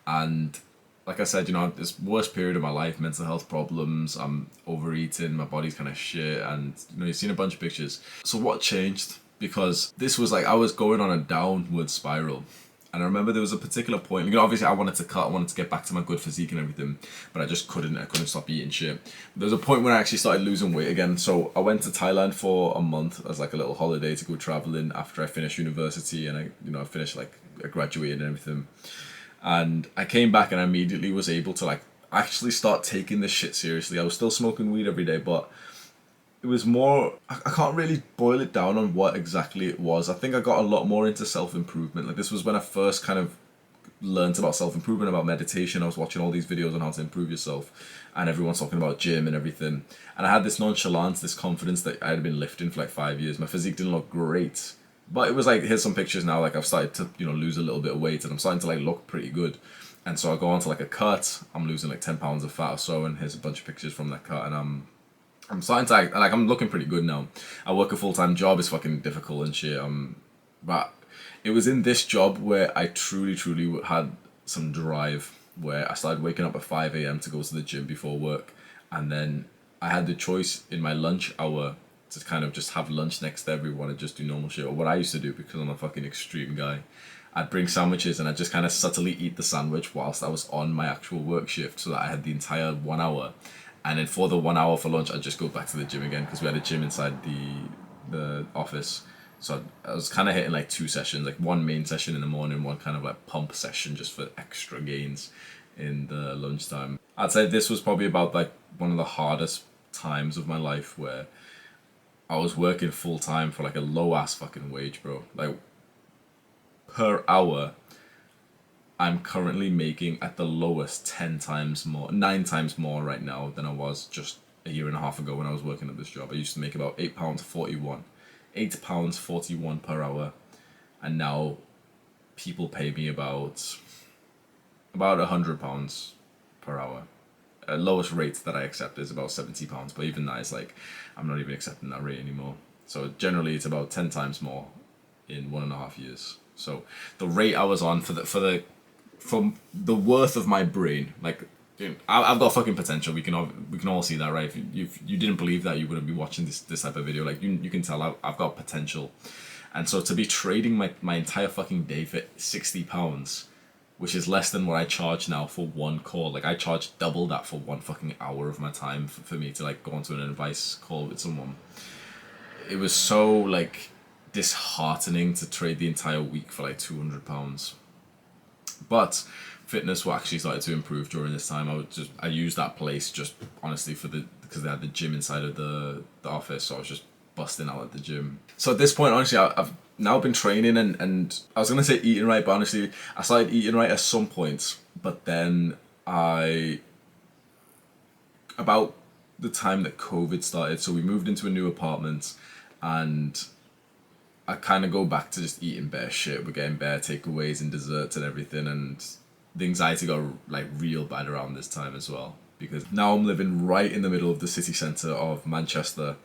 And like I said, this worst period of my life, mental health problems, I'm overeating, my body's kind of shit, and you've seen a bunch of pictures. So what changed? Because this was I was going on a downward spiral. And I remember there was a particular point, obviously I wanted to cut, I wanted to get back to my good physique and everything, but I just couldn't stop eating shit. There was a point when I actually started losing weight again. So I went to Thailand for a month as a little holiday to go traveling after I finished university, and I finished I graduated and everything. And I came back and I immediately was able to actually start taking this shit seriously. I was still smoking weed every day, but it was more, I can't really boil it down on what exactly it was. I think I got a lot more into self-improvement. This was when I first kind of learned about self-improvement, about meditation. I was watching all these videos on how to improve yourself, and everyone's talking about gym and everything. And I had this nonchalance, this confidence that I had been lifting for 5 years. My physique didn't look great, but it was here's some pictures now. I've started to, lose a little bit of weight, and I'm starting to look pretty good. And so I go on to a cut, I'm losing 10 pounds of fat or so, and here's a bunch of pictures from that cut, and I'm starting to I'm looking pretty good now. I work a full-time job, it's fucking difficult and shit. But it was in this job where I truly had some drive, where I started waking up at 5 a.m. to go to the gym before work, and then I had the choice in my lunch hour to kind of just have lunch next to everyone and just do normal shit. Or what I used to do, because I'm a fucking extreme guy, I'd bring sandwiches and I'd just kind of subtly eat the sandwich whilst I was on my actual work shift, so that I had the entire 1 hour. And then for the 1 hour for lunch, I'd just go back to the gym again, because we had a gym inside the office. So I was kind of hitting 2 sessions, one main session in the morning, one kind of pump session just for extra gains in the lunchtime. I'd say this was probably about one of the hardest times of my life, where I was working full time for a low ass fucking wage, bro. Per hour, I'm currently making at the lowest 9 times more right now than I was just a year and a half ago when I was working at this job. I used to make about £8.41. £8.41 per hour. And now people pay me about £100 per hour. Lowest rate that I accept is about £70, but even that is I'm not even accepting that rate anymore. So generally it's about 10 times more in 1.5 years. So the rate I was on from the worth of my brain, I've got fucking potential. We can all see that, right? If you didn't believe that, you wouldn't be watching this type of video. You can tell I've got potential. And so to be trading my entire fucking day for £60 which is less than what I charge now for one call. Like I charge double that for one fucking hour of my time for me to like go onto an advice call with someone. It was so like disheartening to trade the entire week for like £200. But fitness were actually started to improve during this time. I used that place just honestly because they had the gym inside of the office, so I was just busting out at the gym. So at this point, honestly, I've now been training and I was gonna say eating right, but honestly, I started eating right at some point. But then about the time that COVID started, so we moved into a new apartment, and I kind of go back to just eating bare shit. We're getting bare takeaways and desserts and everything, and the anxiety got like real bad around this time as well, because now I'm living right in the middle of the city centre of Manchester.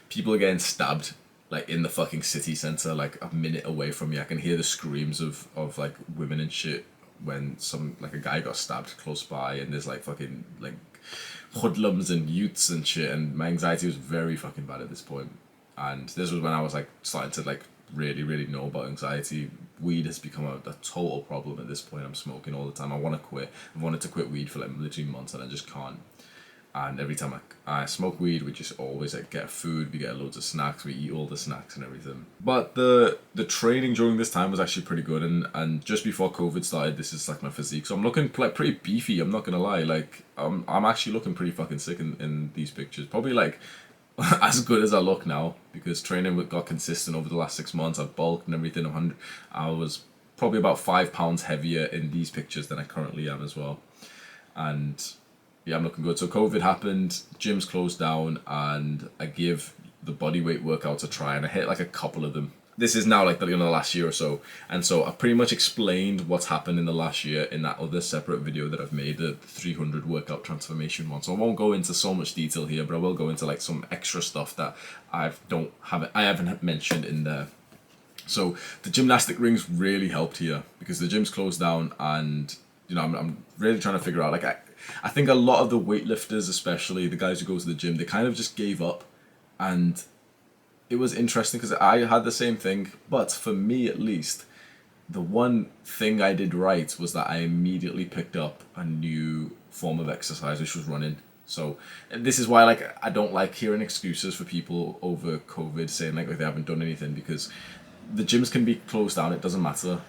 People are getting stabbed like in the fucking city centre, like a minute away from me. I can hear the screams of like women and shit when a guy got stabbed close by, and there's like fucking like hoodlums and youths and shit, and my anxiety was very fucking bad at this point. And this was when I was like starting to like really know about anxiety. Weed has become a total problem at this point. I'm smoking all the time. I want to quit. I've wanted to quit weed for like literally months, and I just can't. And every time I smoke weed, we just always like get food, we get loads of snacks, we eat all the snacks and everything. But the training during this time was actually pretty good, and just before COVID started, this is like my physique. So I'm looking like pretty beefy, I'm not gonna lie. Like I'm actually looking pretty fucking sick in these pictures. Probably like as good as I look now, because training got consistent over the last 6 months. I've bulked and everything. I was probably about 5 pounds heavier in these pictures than I currently am as well. And yeah, I'm looking good. So COVID happened, gyms closed down, and I give the bodyweight workouts a try, and I hit like a couple of them. This is now like the last year or so, and so I pretty much explained what's happened in the last year in that other separate video that I've made, the 300 workout transformation one. So I won't go into so much detail here, but I will go into like some extra stuff that I haven't mentioned in there. So the gymnastic rings really helped here because the gym's closed down, and I'm really trying to figure out, like I think a lot of the weightlifters, especially the guys who go to the gym, they kind of just gave up. And it was interesting because I had the same thing, but for me at least, the one thing I did right was that I immediately picked up a new form of exercise, which was running. So this is why I don't like hearing excuses for people over COVID saying like they haven't done anything, because the gyms can be closed down, it doesn't matter.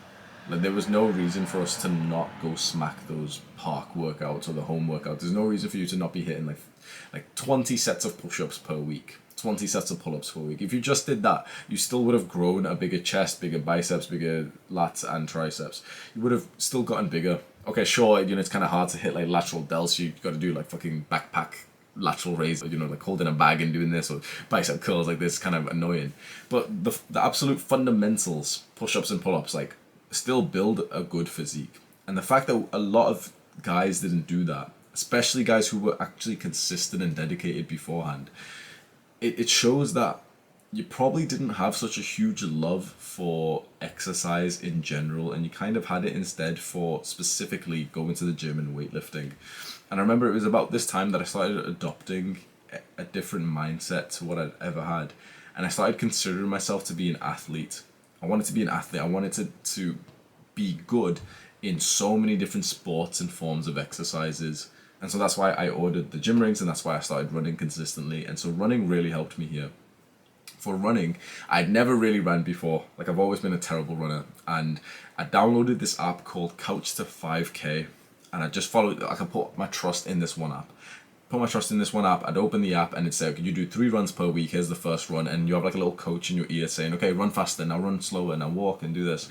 Like there was no reason for us to not go smack those park workouts or the home workouts. There's no reason for you to not be hitting like 20 sets of push-ups per week, 20 sets of pull-ups per week. If you just did that, you still would have grown a bigger chest, bigger biceps, bigger lats and triceps. You would have still gotten bigger. Okay, sure, it's kind of hard to hit like lateral delts. You've got to do like fucking backpack lateral raise, like holding a bag and doing this, or bicep curls like this, kind of annoying. But the absolute fundamentals, push-ups and pull-ups, like still build a good physique. And the fact that a lot of guys didn't do that, especially guys who were actually consistent and dedicated beforehand, it shows that you probably didn't have such a huge love for exercise in general, and you kind of had it instead for specifically going to the gym and weightlifting. And I remember it was about this time that I started adopting a different mindset to what I'd ever had, and I started considering myself to be an athlete. I wanted to be an athlete. I wanted to be good in so many different sports and forms of exercises. And so that's why I ordered the gym rings, and that's why I started running consistently. And so running really helped me here. For running, I'd never really ran before. Like I've always been a terrible runner. And I downloaded this app called Couch to 5K. And I just followed, I could put my trust in this one app. I'd open the app and it'd say, okay, you do 3 runs per week, here's the first run, and you have like a little coach in your ear saying, okay, run faster, now run slower, now walk and do this.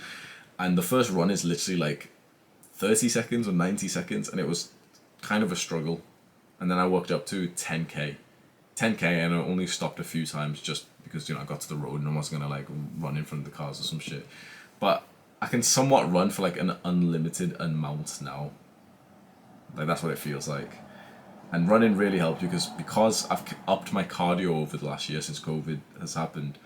And the first run is literally like 30 seconds or 90 seconds, and it was kind of a struggle. And then I worked up to 10k, and I only stopped a few times just because, I got to the road and I wasn't gonna like run in front of the cars or some shit. But I can somewhat run for like an unlimited amount now. Like that's what it feels like. And running really helped because I've upped my cardio over the last year since COVID has happened.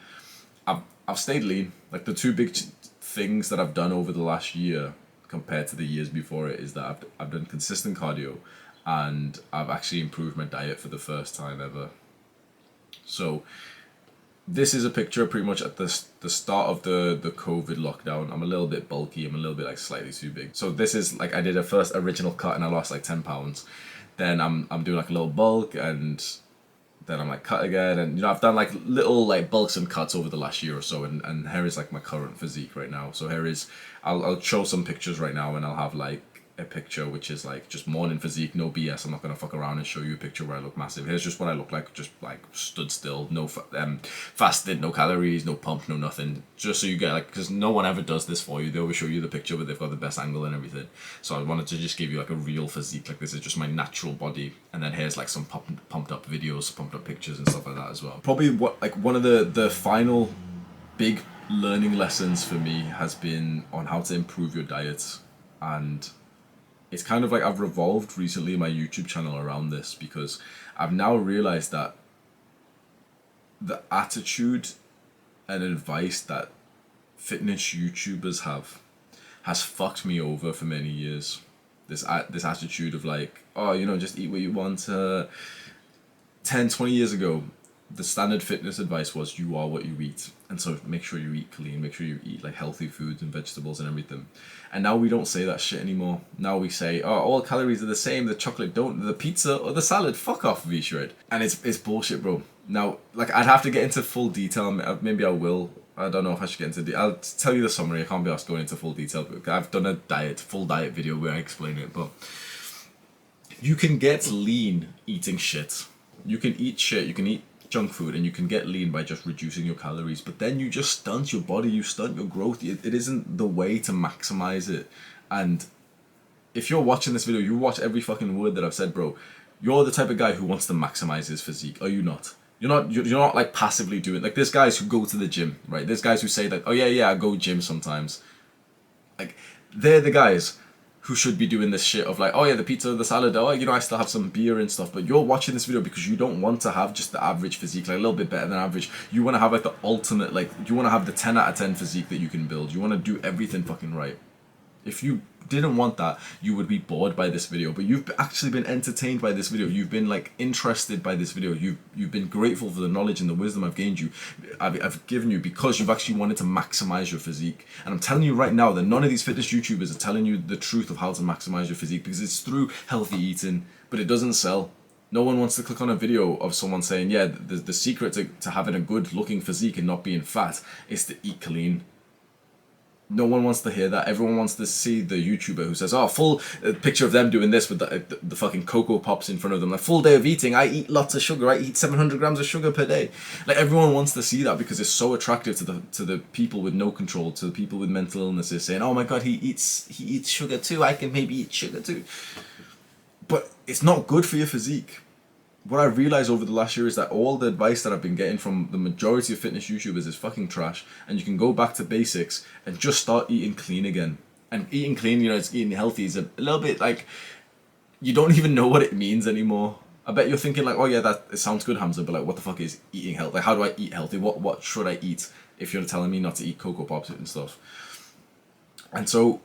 I've stayed lean. Like the two big things that I've done over the last year compared to the years before it is that I've done consistent cardio, and I've actually improved my diet for the first time ever. So this is a picture pretty much at the start of the COVID lockdown. I'm a little bit bulky. I'm a little bit like slightly too big. So this is like I did a first original cut and I lost like 10 pounds. Then I'm doing like a little bulk and then I'm like cut again, and you know I've done like little like bulks and cuts over the last year or so, and here is like my current physique right now. So here is I'll show some pictures right now, and I'll have like a picture which is like just morning physique, no BS. I'm not gonna fuck around and show you a picture where I look massive. Here's just what I look like, just like stood still, no fasted, no calories, no pump, no nothing. Just so you get like, because no one ever does this for you. They always show you the picture, but they've got the best angle and everything. So I wanted to just give you like a real physique. Like this is just my natural body, and then here's like some pumped up videos, pumped up pictures and stuff like that as well. Probably what like one of the final big learning lessons for me has been on how to improve your diet. And it's kind of like I've revolved recently my YouTube channel around this, because I've now realized that the attitude and advice that fitness YouTubers have has fucked me over for many years. This attitude of like, oh, you know, just eat what you want. 10, 20 years ago, the standard fitness advice was you are what you eat. And so make sure you eat clean, make sure you eat like healthy foods and vegetables and everything. And now we don't say that shit anymore. Now we say, oh, all calories are the same, the chocolate don't, the pizza or the salad, fuck off, V-Shred. And it's bullshit, bro. Now, like I'd have to get into full detail, maybe I will. I don't know if I should get into I'll tell you the summary, I can't be asked going into full detail, but I've done a full diet video where I explain it, but you can get lean eating shit. You can eat shit, you can eat junk food, and you can get lean by just reducing your calories, but then you just stunt your body, you stunt your growth. It isn't the way to maximize it. And if you're watching this video, you watch every fucking word that I've said, bro. You're the type of guy who wants to maximize his physique, are you not? You're not like passively doing, like there's guys who go to the gym, right? There's guys who say that, oh yeah, I go gym sometimes. Like they're the guys who should be doing this shit of like, oh yeah, the pizza, the salad, oh, you know, I still have some beer and stuff. But you're watching this video because you don't want to have just the average physique, like a little bit better than average. You want to have like the ultimate, like you want to have the 10 out of 10 physique that you can build. You want to do everything fucking right. If you didn't want that, you would be bored by this video, but you've actually been entertained by this video. You've been like interested by this video. You've been grateful for the knowledge and the wisdom I've gained you, I've given you, because you've actually wanted to maximize your physique. And I'm telling you right now that none of these fitness YouTubers are telling you the truth of how to maximize your physique, because it's through healthy eating, but it doesn't sell. No one wants to click on a video of someone saying, yeah, the secret to having a good looking physique and not being fat is to eat clean. No one wants to hear that. Everyone wants to see the YouTuber who says, oh, full picture of them doing this with the fucking Cocoa Pops in front of them. Like, full day of eating. I eat lots of sugar. I eat 700 grams of sugar per day. Like, everyone wants to see that because it's so attractive to the people with no control, to the people with mental illnesses saying, oh my God, he eats sugar too. I can maybe eat sugar too. But it's not good for your physique. What I realized over the last year is that all the advice that I've been getting from the majority of fitness YouTubers is fucking trash, and you can go back to basics and just start eating clean again. And eating clean, you know, it's eating healthy is a little bit like, you don't even know what it means anymore. I bet you're thinking like, oh yeah, it sounds good, Hamza, but like, what the fuck is eating healthy? Like, how do I eat healthy? What should I eat if you're telling me not to eat Cocoa Pops and stuff? And so,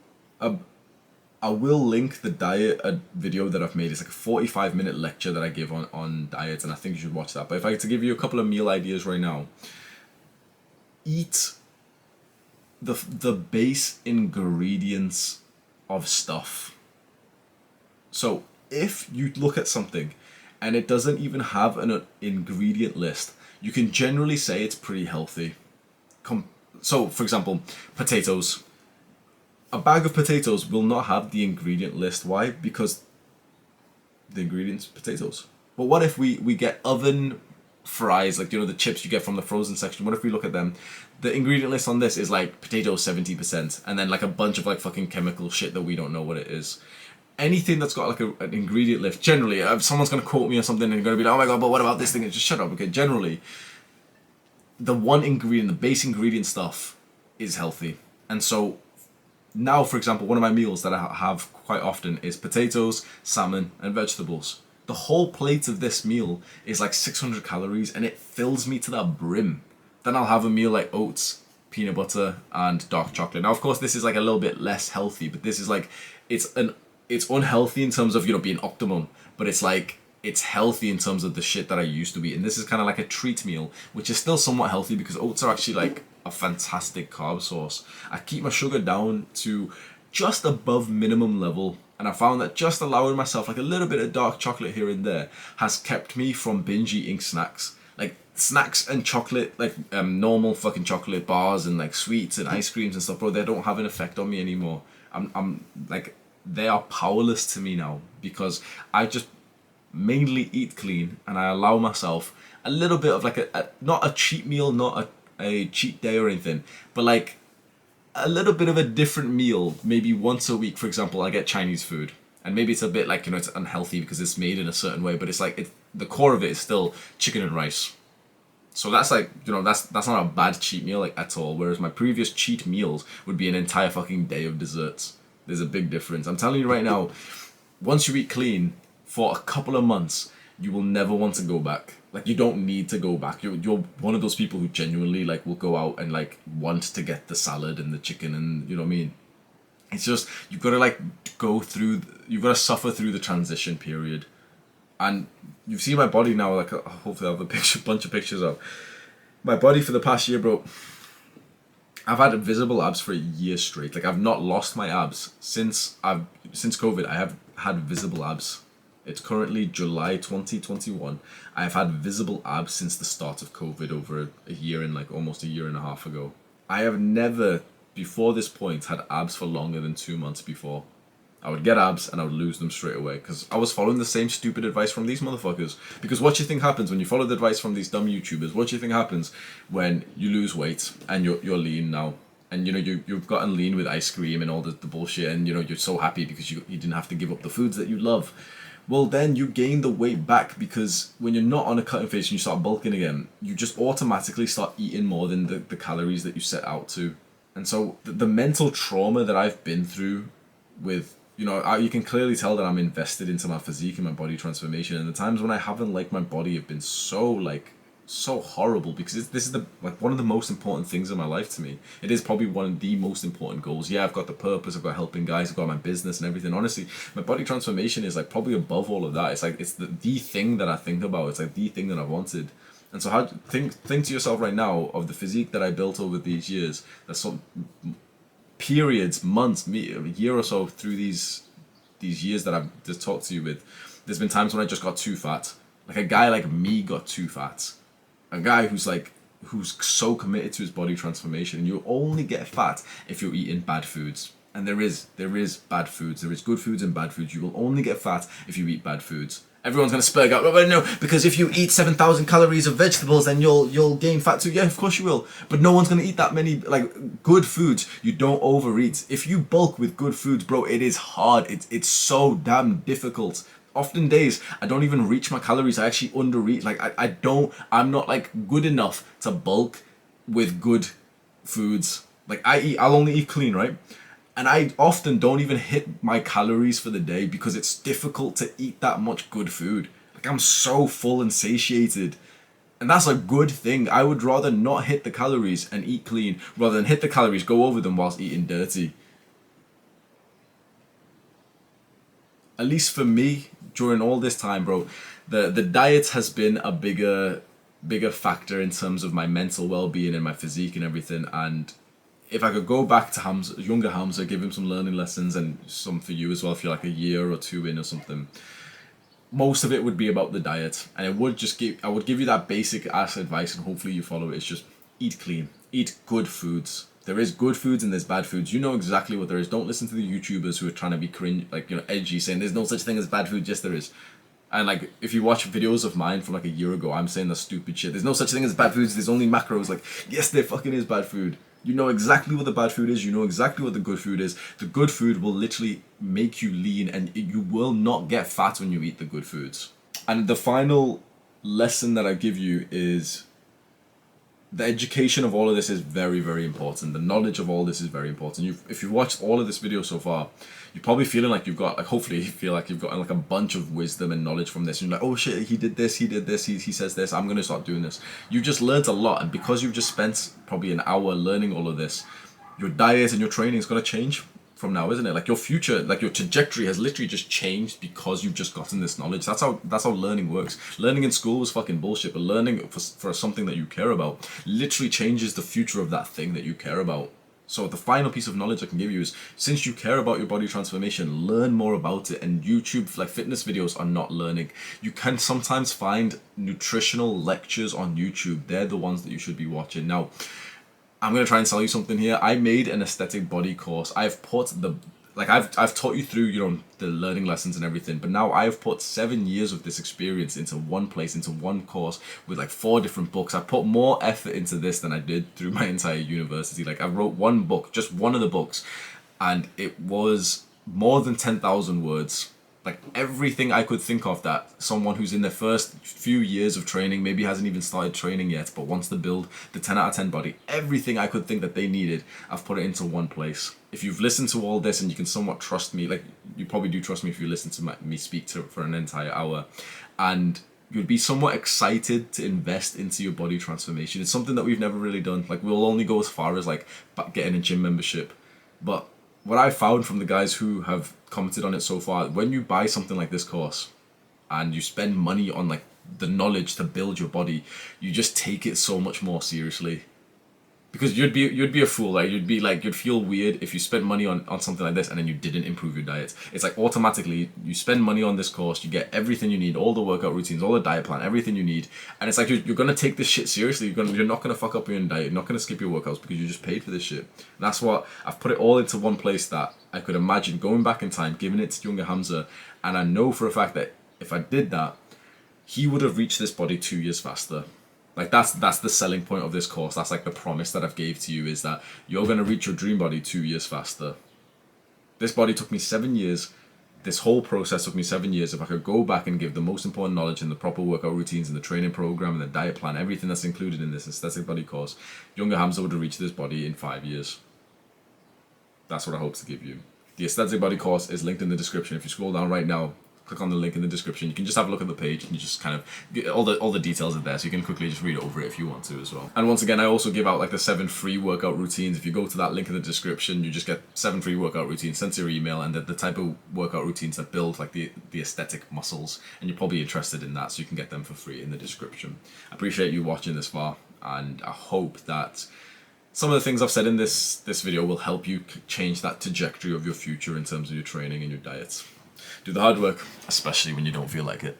I will link the diet video that I've made. It's like a 45-minute lecture that I give on diets, and I think you should watch that. But if I had to give you a couple of meal ideas right now, eat the base ingredients of stuff. So if you look at something and it doesn't even have an ingredient list, you can generally say it's pretty healthy. So for example, potatoes. A bag of potatoes will not have the ingredient list. Why? Because the ingredients potatoes. But what if we get oven fries, like, you know, the chips you get from the frozen section? What if we look at them? The ingredient list on this is like potatoes 70%, and then like a bunch of like fucking chemical shit that we don't know what it is. Anything that's got like an ingredient list, generally, if someone's going to quote me or something and you're going to be like, oh my God, but what about this thing? And just shut up, okay? Generally, the one ingredient, the base ingredient stuff is healthy. And so now, for example, one of my meals that I have quite often is potatoes, salmon, and vegetables. The whole plate of this meal is like 600 calories, and it fills me to the brim. Then I'll have a meal like oats, peanut butter, and dark chocolate. Now, of course, this is like a little bit less healthy, but this is like, it's unhealthy in terms of, you know, being optimum, but it's like, it's healthy in terms of the shit that I used to eat. And this is kind of like a treat meal, which is still somewhat healthy because oats are actually like a fantastic carb source. I keep my sugar down to just above minimum level. And I found that just allowing myself like a little bit of dark chocolate here and there has kept me from binge eating snacks. Like snacks and chocolate, like normal fucking chocolate bars and like sweets and ice creams and stuff, bro, they don't have an effect on me anymore. I'm like, they are powerless to me now because I just mainly eat clean and I allow myself a little bit of like not a cheat meal, not a cheat day or anything, but like a little bit of a different meal, maybe once a week. For example, I get Chinese food, and maybe it's a bit like, you know, it's unhealthy because it's made in a certain way, but it's like the core of it is still chicken and rice. So that's like, you know, that's not a bad cheat meal like at all. Whereas my previous cheat meals would be an entire fucking day of desserts. There's a big difference. I'm telling you right now, once you eat clean for a couple of months, you will never want to go back. Like, you don't need to go back. You're one of those people who genuinely like will go out and like want to get the salad and the chicken and, you know what I mean? It's just, you've got to like you've got to suffer through the transition period. And you've seen my body now, like hopefully I have bunch of pictures of my body for the past year, bro. I've had visible abs for a year straight. Like, I've not lost my abs since COVID. I have had visible abs. It's currently July 2021. I have had visible abs since the start of COVID over a year and like almost a year and a half ago. I have never, before this point, had abs for longer than 2 months before. I would get abs and I would lose them straight away because I was following the same stupid advice from these motherfuckers. Because what do you think happens when you follow the advice from these dumb YouTubers? What do you think happens when you lose weight and you're lean now? And, you know, you've gotten lean with ice cream and all the bullshit, and, you know, you're so happy because you didn't have to give up the foods that you love. Well, then you gain the weight back because when you're not on a cutting phase and you start bulking again, you just automatically start eating more than the calories that you set out to. And so the mental trauma that I've been through with, you know, you can clearly tell that I'm invested into my physique and my body transformation. And the times when I haven't liked my body have been so horrible because this is one of the most important things in my life to me. It is probably one of the most important goals. Yeah, I've got the purpose, I've got helping guys, I've got my business and everything. Honestly, my body transformation is like probably above all of that. It's like, it's the thing that I think about. It's like the thing that I wanted. And so think to yourself right now of the physique that I built over these years. There's some periods, months, a year or so through these years that I've just talked to you with. There's been times when I just got too fat. Like, a guy like me got too fat. A guy who's so committed to his body transformation, and you only get fat if you're eating bad foods. And there is bad foods. There is good foods and bad foods. You will only get fat if you eat bad foods. Everyone's gonna spurg out, but no, because if you eat 7,000 calories of vegetables, then you'll gain fat too. Yeah, of course you will. But no one's gonna eat that many like good foods. You don't overeat. If you bulk with good foods, bro, it is hard. It's so damn difficult. Often days I don't even reach my calories. I actually undereat. Like I'm not like good enough to bulk with good foods. Like, I'll only eat clean, right? And I often don't even hit my calories for the day because it's difficult to eat that much good food. Like, I'm so full and satiated. And that's a good thing. I would rather not hit the calories and eat clean rather than hit the calories, go over them whilst eating dirty. At least for me, during all this time, bro, the diet has been a bigger factor in terms of my mental well-being and my physique and everything. And if I could go back to Hamza, younger Hamza, give him some learning lessons, and some for you as well if you're like a year or two in or something, most of it would be about the diet. And I would give you that basic ass advice, and hopefully you follow it. It's just eat clean, eat good foods. There is good foods and there's bad foods. You know exactly what there is. Don't listen to the YouTubers who are trying to be cringe, like, you know, edgy, saying there's no such thing as bad food. Yes, there is. And like, if you watch videos of mine from like a year ago, I'm saying the stupid shit. There's no such thing as bad foods. There's only macros. Like, yes, there fucking is bad food. You know exactly what the bad food is. You know exactly what the good food is. The good food will literally make you lean, and you will not get fat when you eat the good foods. And the final lesson that I give you is the education of all of this is very, very important. The knowledge of all this is very important. If you've watched all of this video so far, you're probably feeling like you've got, like, hopefully you feel like you've got like a bunch of wisdom and knowledge from this. And you're like, oh shit, he did this, he says this, I'm going to start doing this. You've just learned a lot. And because you've just spent probably an hour learning all of this, your diet and your training is going to change. from now, isn't it? Like your future, like your trajectory has literally just changed because you've just gotten this knowledge. That's how learning works. Learning in school was fucking bullshit, but learning for something that you care about literally changes the future of that thing that you care about. So the final piece of knowledge I can give you is, since you care about your body transformation, learn more about it. And YouTube, like fitness videos, are not learning. You can sometimes find nutritional lectures on YouTube. They're the ones that you should be watching. Now, I'm going to try and sell you something here. I made an aesthetic body course. I've taught you through, the learning lessons and everything, but now I've put 7 years of this experience into one place, into one course with like 4 different books. I put more effort into this than I did through my entire university. Like I wrote one book, just one of the books, and it was more than 10,000 words. Like everything I could think of that someone who's in their first few years of training, maybe hasn't even started training yet, but wants to build the 10 out of 10 body, everything I could think that they needed, I've put it into one place. If you've listened to all this and you can somewhat trust me, like you probably do trust me if you listen to me speak for an entire hour, and you'd be somewhat excited to invest into your body transformation. It's something that we've never really done. Like we'll only go as far as like getting a gym membership, but what I found from the guys who have commented on it so far, when you buy something like this course and you spend money on like the knowledge to build your body, you just take it so much more seriously. Because you'd be a fool, like you'd feel weird if you spent money on something like this and then you didn't improve your diet. It's like automatically you spend money on this course, you get everything you need, all the workout routines, all the diet plan, everything you need, and it's like you're gonna take this shit seriously. You're not gonna fuck up your own diet, you're not gonna skip your workouts because you just paid for this shit. And that's what I've put it all into one place that I could imagine going back in time, giving it to younger Hamza, and I know for a fact that if I did that, he would have reached this body 2 years faster. Like that's the selling point of this course. That's like the promise that I've gave to you, is that you're going to reach your dream body 2 years faster. This body took me 7 years. This whole process took me 7 years. If I could go back and give the most important knowledge and the proper workout routines and the training program and the diet plan, everything that's included in this aesthetic body course, younger Hamza would have reached this body in 5 years. That's what I hope to give you. The aesthetic body course is linked in the description. If you scroll down right now, click on the link in the description. You can just have a look at the page and you just kind of get all the details are there, so you can quickly just read over it if you want to as well. And once again, I also give out like the 7 free workout routines. If you go to that link in the description, you just get 7 free workout routines sent to your email, and the type of workout routines that build like the aesthetic muscles, and you're probably interested in that, so you can get them for free in the description. I appreciate you watching this far, and I hope that some of the things I've said in this video will help you change that trajectory of your future in terms of your training and your diets. Do the hard work, especially when you don't feel like it.